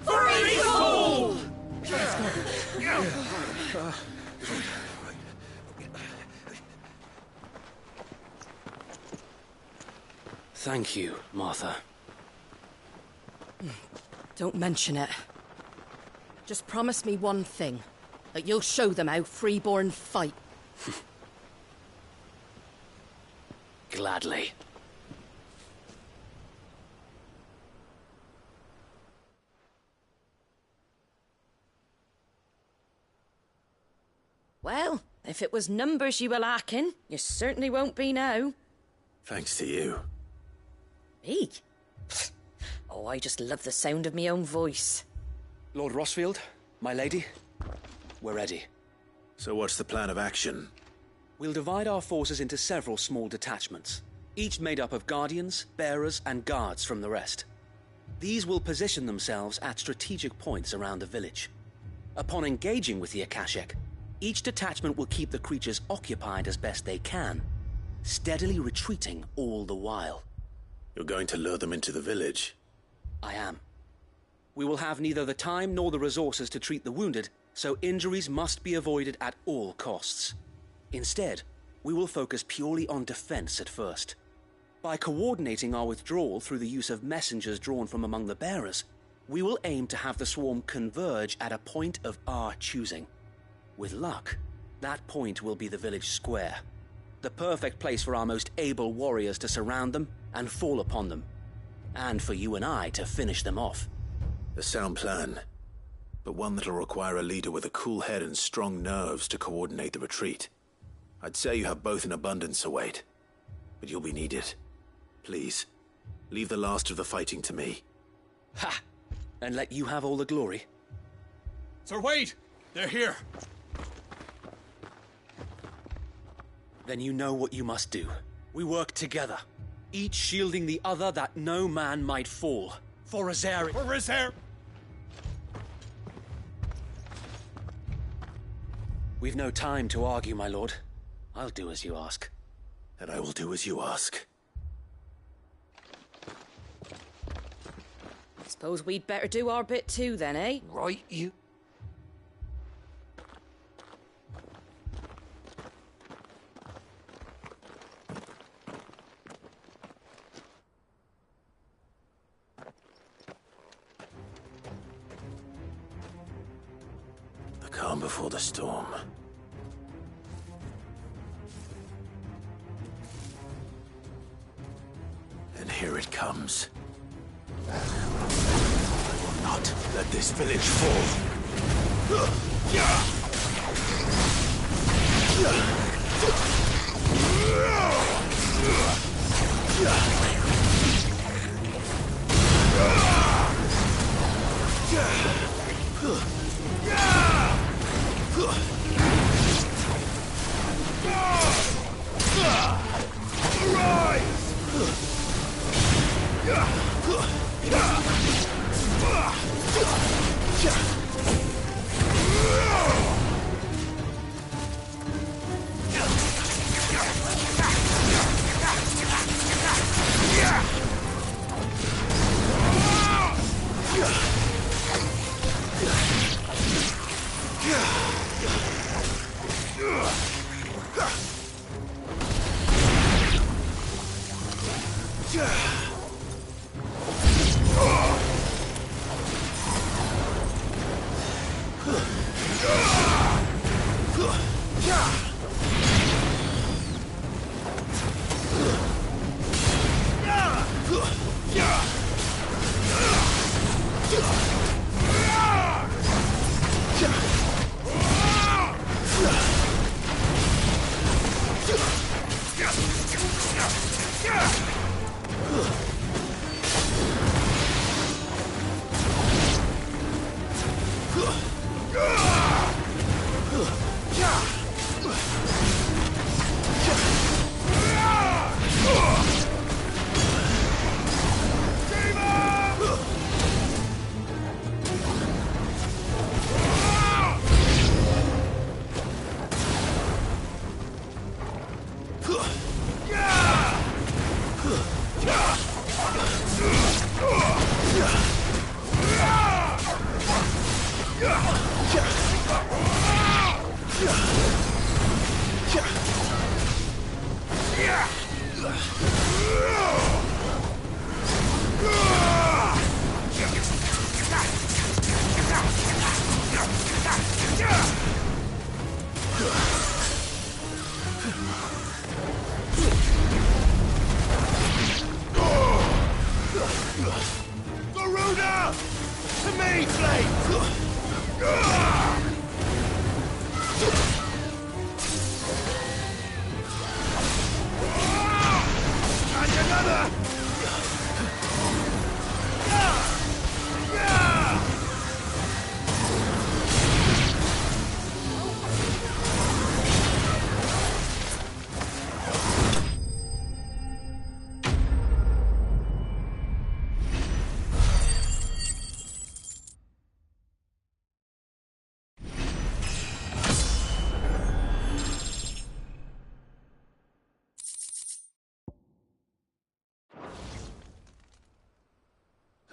For Eastpool! Thank you, Martha. Don't mention it. Just promise me one thing. That you'll show them how freeborn fight. Gladly. Well, if it was numbers you were lacking, you certainly won't be now. Thanks to you. Me? Oh, I just love the sound of my own voice. Lord Rossfield, my lady, we're ready. So what's the plan of action? We'll divide our forces into several small detachments, each made up of guardians, bearers, and guards from the rest. These will position themselves at strategic points around the village. Upon engaging with the Akashic, Each detachment will keep the creatures occupied as best they can, steadily retreating all the while. You're going to lure them into the village? I am. We will have neither the time nor the resources to treat the wounded, so injuries must be avoided at all costs. Instead, we will focus purely on defense at first. By coordinating our withdrawal through the use of messengers drawn from among the bearers, we will aim to have the swarm converge at a point of our choosing. With luck, that point will be the village square, the perfect place for our most able warriors to surround them and fall upon them, and for you and I to finish them off. A sound plan, but one that'll require a leader with a cool head and strong nerves to coordinate the retreat. I'd say you have both in abundance, Sir Wade, but you'll be needed. Please, leave the last of the fighting to me. Ha! And let you have all the glory. Sir Wade! They're here! Then you know what you must do. We work together, each shielding the other that no man might fall. For Rosaria. For Rosaria! We've no time to argue, my lord. I'll do as you ask. And I will do as you ask. Suppose we'd better do our bit too then, eh? Right, you. The calm before the storm. And here it comes. I will not let this village fall.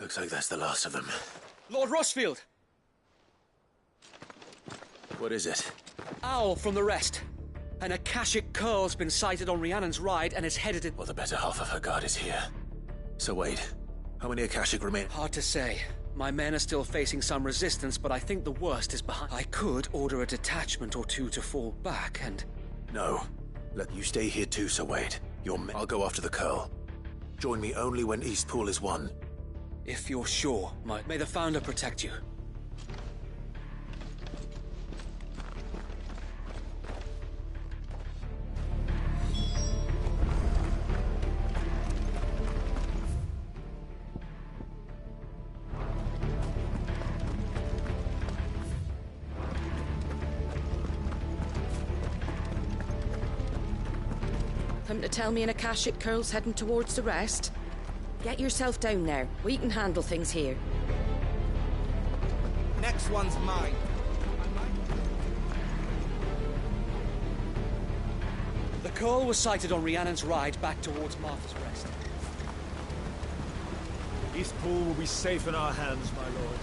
Looks like that's the last of them. Lord Rossfield! What is it? Owl from the rest. An Akashic curl's been sighted on Rhiannon's ride and is headed in... Well, the better half of her guard is here. So wait, how many Akashic remain? Hard to say. My men are still facing some resistance, but I think the worst is behind. I could order a detachment or two to fall back and... No. Let you stay here too, Sir Wade. I'll go after the curl. Join me only when Eastpool is won. If you're sure, may the Founder protect you. Come to tell me an Akashic curl's heading towards the rest? Get yourself down there. We can handle things here. Next one's mine. The curl was sighted on Rhiannon's ride back towards Martha's Rest. Eastpool will be safe in our hands, my lord.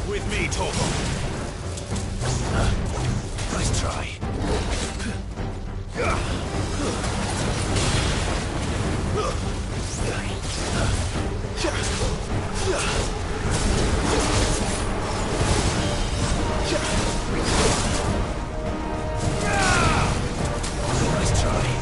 With me, Torval. Nice try. Nice try.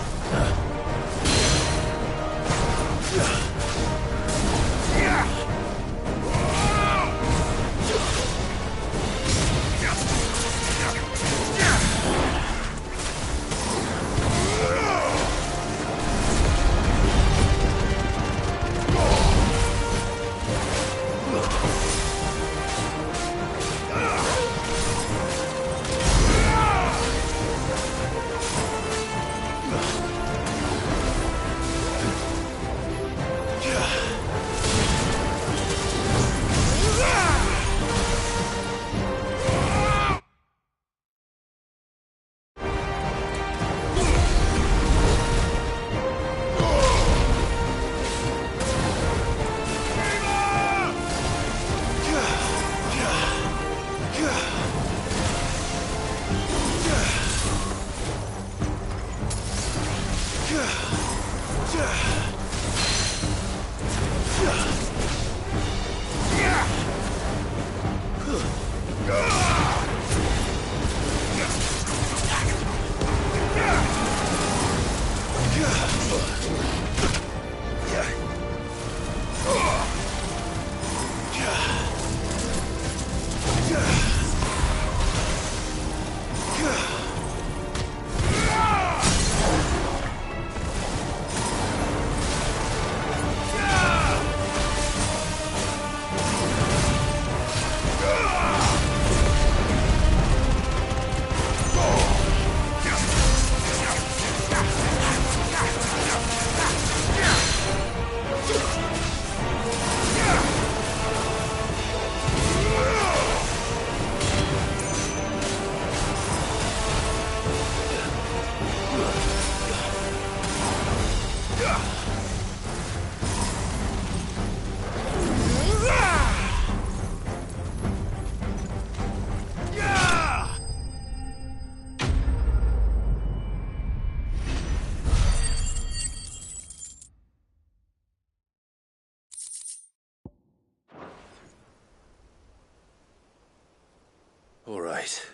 All right.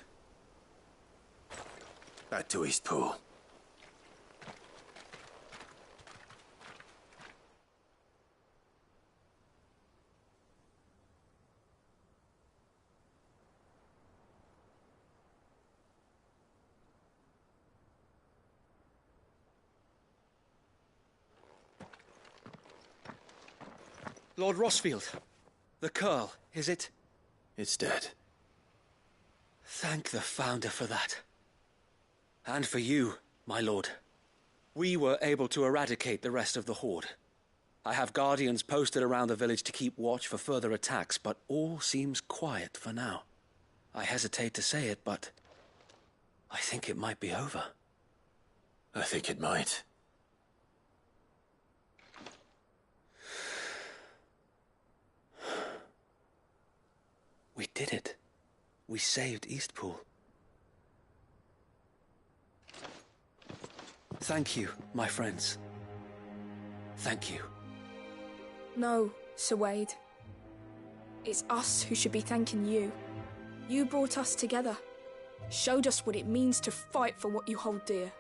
Back to Eastpool. Lord Rossfield. The Curl, is it? It's dead. Thank the Founder for that. And for you, my lord. We were able to eradicate the rest of the Horde. I have guardians posted around the village to keep watch for further attacks, but all seems quiet for now. I hesitate to say it, but I think it might be over. I think it might. We did it. We saved Eastpool. Thank you, my friends. Thank you. No, Sir Wade. It's us who should be thanking you. You brought us together. Showed us what it means to fight for what you hold dear.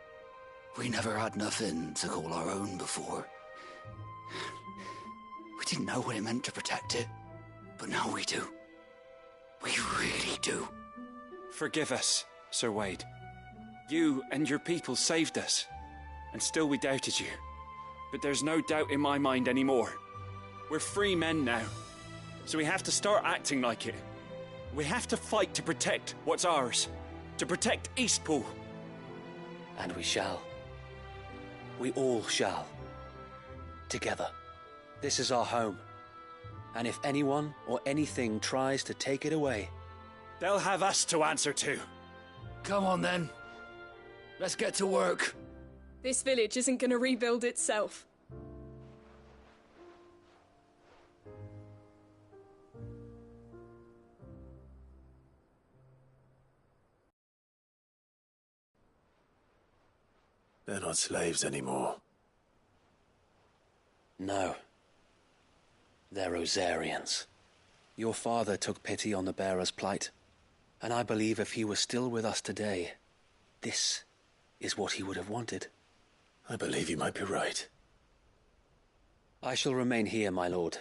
We never had nothing to call our own before. We didn't know what it meant to protect it, but now we do. We really do. Forgive us, Sir Wade. You and your people saved us, and still we doubted you. But there's no doubt in my mind anymore. We're free men now, so we have to start acting like it. We have to fight to protect what's ours, to protect Eastpool. And we shall. We all shall. Together. This is our home. And if anyone or anything tries to take it away, they'll have us to answer to. Come on then. Let's get to work. This village isn't gonna rebuild itself. They're not slaves anymore. No. They're Rosarians. Your father took pity on the bearer's plight, and I believe if he was still with us today, this is what he would have wanted. I believe you might be right. I shall remain here, my lord,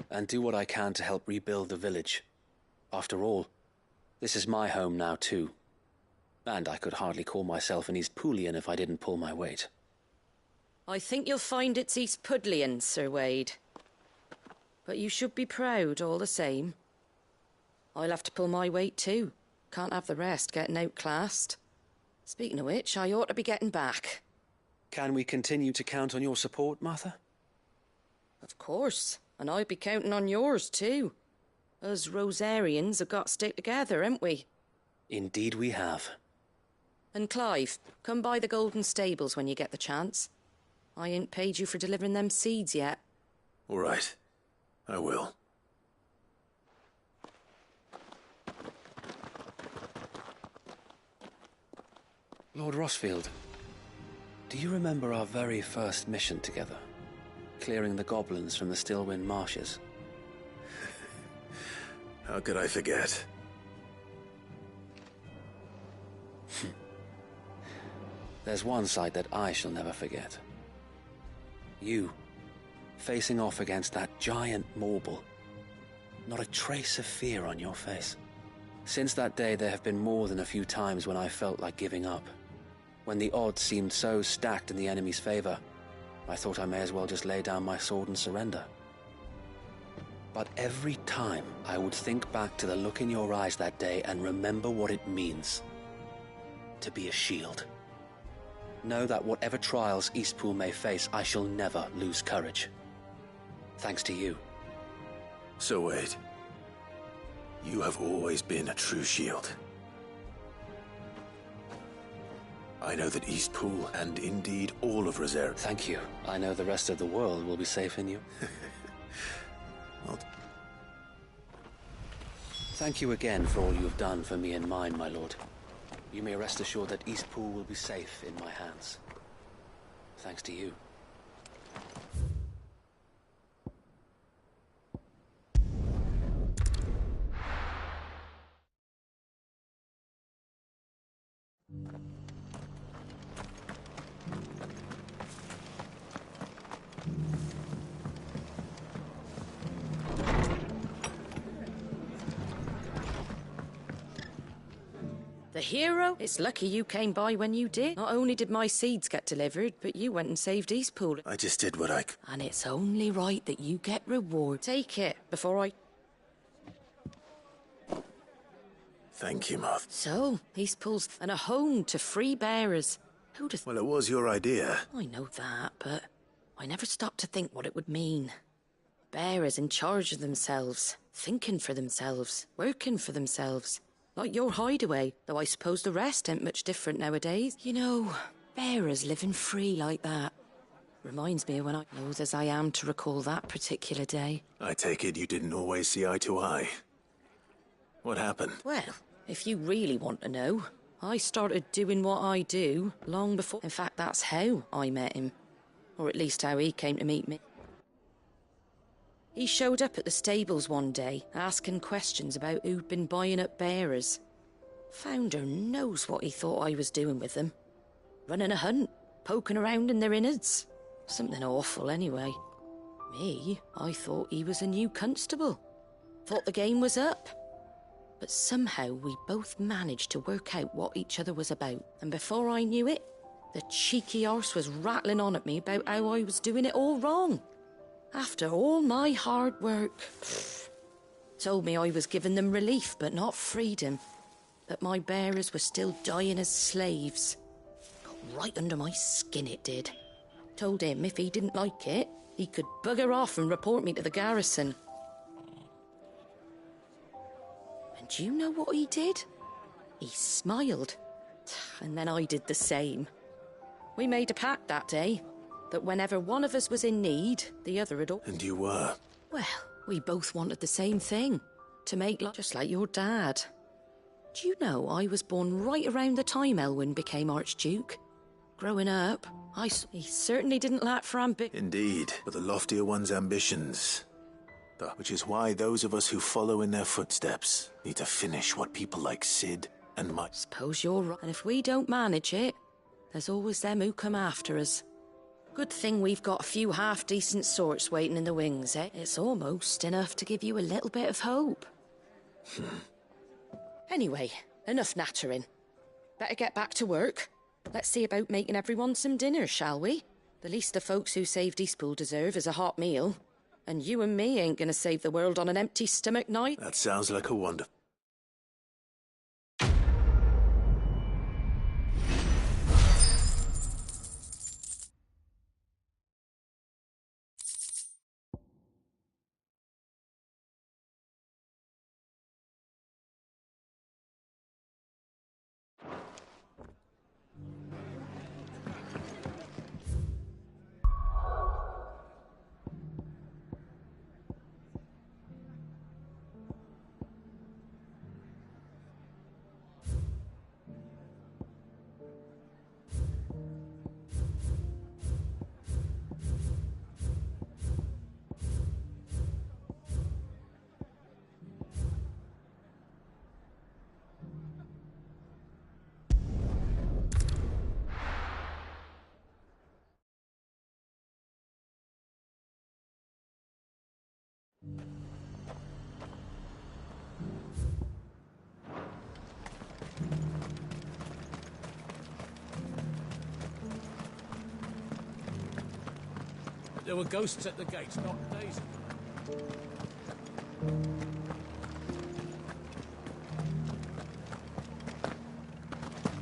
and do what I can to help rebuild the village. After all, this is my home now too. And I could hardly call myself an Eastpoolian if I didn't pull my weight. I think you'll find it's Eastpudlian, Sir Wade. But you should be proud all the same. I'll have to pull my weight too. Can't have the rest getting outclassed. Speaking of which, I ought to be getting back. Can we continue to count on your support, Martha? Of course, and I'll be counting on yours too. Us Rosarians have got to stick together, haven't we? Indeed we have. And Clive, come by the Golden Stables when you get the chance. I ain't paid you for delivering them seeds yet. All right. I will. Lord Rossfield, do you remember our very first mission together? Clearing the goblins from the Stillwind marshes? How could I forget? There's one sight that I shall never forget. You, facing off against that giant Morble. Not a trace of fear on your face. Since that day, there have been more than a few times when I felt like giving up. When the odds seemed so stacked in the enemy's favor, I thought I may as well just lay down my sword and surrender. But every time, I would think back to the look in your eyes that day and remember what it means to be a shield. Know that whatever trials Eastpool may face, I shall never lose courage. Thanks to you. So Wade, you have always been a true shield. I know that Eastpool, and indeed all of Rosaria... Thank you. I know the rest of the world will be safe in you. Well... Thank you again for all you have done for me and mine, my lord. You may rest assured that Eastpool will be safe in my hands. Thanks to you. The hero? It's lucky you came by when you did. Not only did my seeds get delivered, but you went and saved Eastpool. I just did what I... And it's only right that you get reward. Take it, before I... Thank you, Moth. So, Eastpool's and a home to free bearers. Who'd have... Well, it was your idea. I know that, but I never stopped to think what it would mean. Bearers in charge of themselves, thinking for themselves, working for themselves. Like your hideaway, though I suppose the rest ain't much different nowadays. You know, bearers living free like that. Reminds me of when I, loath as I am to recall that particular day. I take it you didn't always see eye to eye. What happened? Well, if you really want to know, I started doing what I do long before. In fact, that's how I met him. Or at least how he came to meet me. He showed up at the stables one day, asking questions about who'd been buying up bearers. Founder knows what he thought I was doing with them. Running a hunt, poking around in their innards. Something awful, anyway. Me, I thought he was a new constable. Thought the game was up. But somehow we both managed to work out what each other was about. And before I knew it, the cheeky arse was rattling on at me about how I was doing it all wrong. After all my hard work. Told me I was giving them relief, but not freedom. That my bearers were still dying as slaves. Got right under my skin, it did. Told him if he didn't like it, he could bugger off and report me to the garrison. And do you know what he did? He smiled. And then I did the same. We made a pact that day. That whenever one of us was in need, the other had... And you were? Well, we both wanted the same thing. To make life just like your dad. Do you know I was born right around the time Elwyn became Archduke? Growing up, he certainly didn't lack for ambition. Indeed, but the loftier one's ambitions. Which is why those of us who follow in their footsteps need to finish what people like Sid and Mike... Suppose you're right. And if we don't manage it, there's always them who come after us. Good thing we've got a few half-decent sorts waiting in the wings, eh? It's almost enough to give you a little bit of hope. Anyway, enough nattering. Better get back to work. Let's see about making everyone some dinner, shall we? The least the folks who saved Eastpool deserve is a hot meal. And you and me ain't gonna save the world on an empty stomach night. That sounds like a wonder. There were ghosts at the gates not days ago.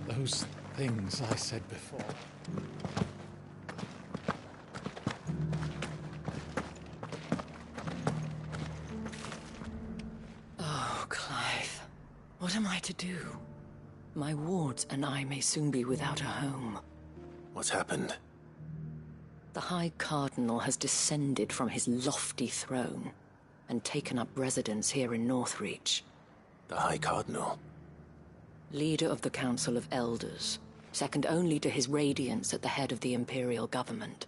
Those things I said before. Oh, Clive. What am I to do? My wards and I may soon be without a home. What's happened? The High Cardinal has descended from his lofty throne and taken up residence here in Northreach. The High Cardinal? Leader of the Council of Elders, second only to his Radiance at the head of the Imperial government.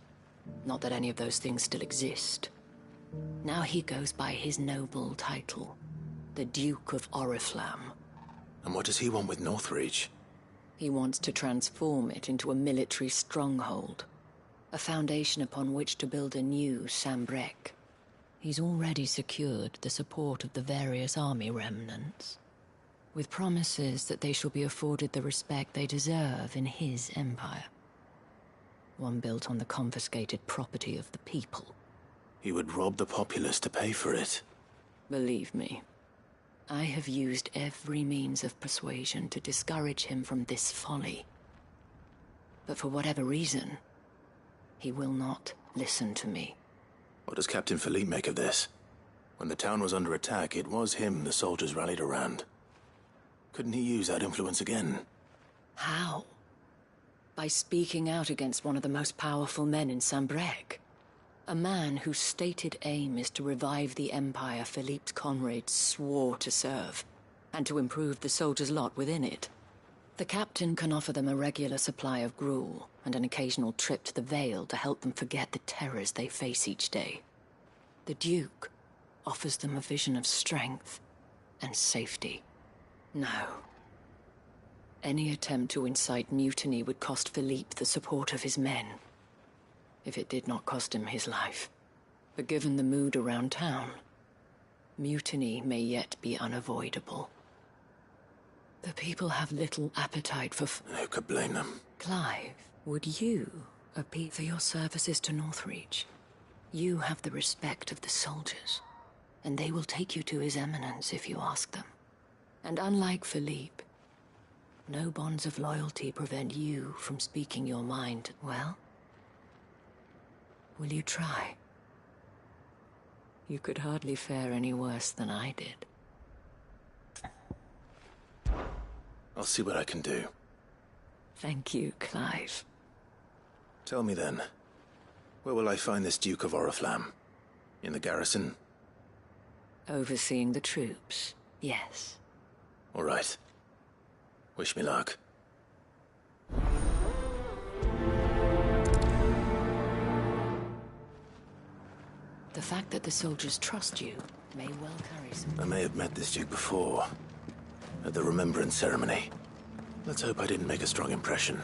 Not that any of those things still exist. Now he goes by his noble title, the Duke of Oriflamme. And what does he want with Northreach? He wants to transform it into a military stronghold. A foundation upon which to build a new Sambrec. He's already secured the support of the various army remnants. with promises that they shall be afforded the respect they deserve in his empire. One built on the confiscated property of the people. He would rob the populace to pay for it. Believe me, I have used every means of persuasion to discourage him from this folly. But for whatever reason, he will not listen to me. What does Captain Philippe make of this? When the town was under attack, it was him the soldiers rallied around. Couldn't he use that influence again? How? By speaking out against one of the most powerful men in Sambrec. A man whose stated aim is to revive the empire Philippe's comrades swore to serve, and to improve the soldiers' lot within it. The captain can offer them a regular supply of gruel, and an occasional trip to the Vale to help them forget the terrors they face each day. The Duke offers them a vision of strength and safety. No. Any attempt to incite mutiny would cost Philippe the support of his men, if it did not cost him his life. But given the mood around town, mutiny may yet be unavoidable. The people have little appetite for Who could blame them? Clive, would you appeal for your services to Northreach? You have the respect of the soldiers, and they will take you to His Eminence if you ask them. And unlike Philippe, no bonds of loyalty prevent you from speaking your mind. Well, will you try? You could hardly fare any worse than I did. I'll see what I can do. Thank you, Clive. Tell me then, where will I find this Duke of Oriflamme? In the garrison? Overseeing the troops, yes. All right. Wish me luck. The fact that the soldiers trust you may well carry some... I may have met this Duke before, at the Remembrance Ceremony. Let's hope I didn't make a strong impression.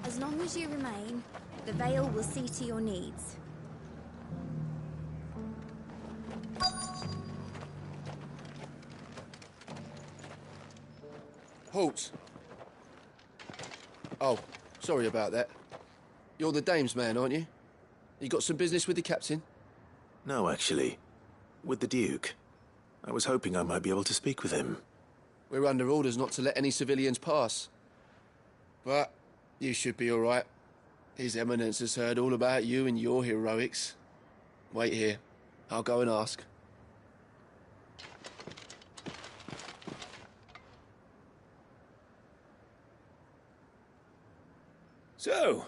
As long as you remain, the Vale will see to your needs. Halt! Oh, sorry about that. You're the dame's man, aren't you? You got some business with the captain? No, actually. With the Duke. I was hoping I might be able to speak with him. We're under orders not to let any civilians pass. But you should be all right. His Eminence has heard all about you and your heroics. Wait here. I'll go and ask. So,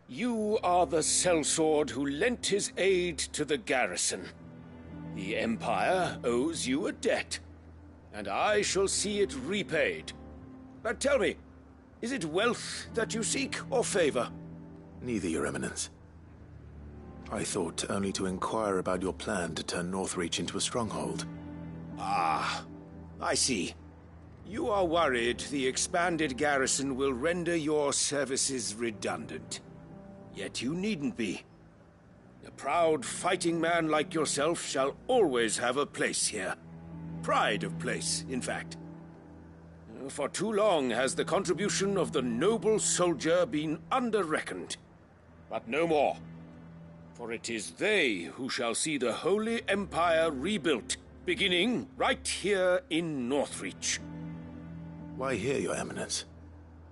you are the sellsword who lent his aid to the garrison. The Empire owes you a debt, and I shall see it repaid. But tell me, is it wealth that you seek, or favor? Neither, Your Eminence. I thought only to inquire about your plan to turn Northreach into a stronghold. Ah, I see. You are worried the expanded garrison will render your services redundant. Yet you needn't be. A proud fighting man like yourself shall always have a place here. Pride of place, in fact. For too long has the contribution of the noble soldier been under-reckoned. But no more. For it is they who shall see the Holy Empire rebuilt, beginning right here in Northreach. Why here, Your Eminence?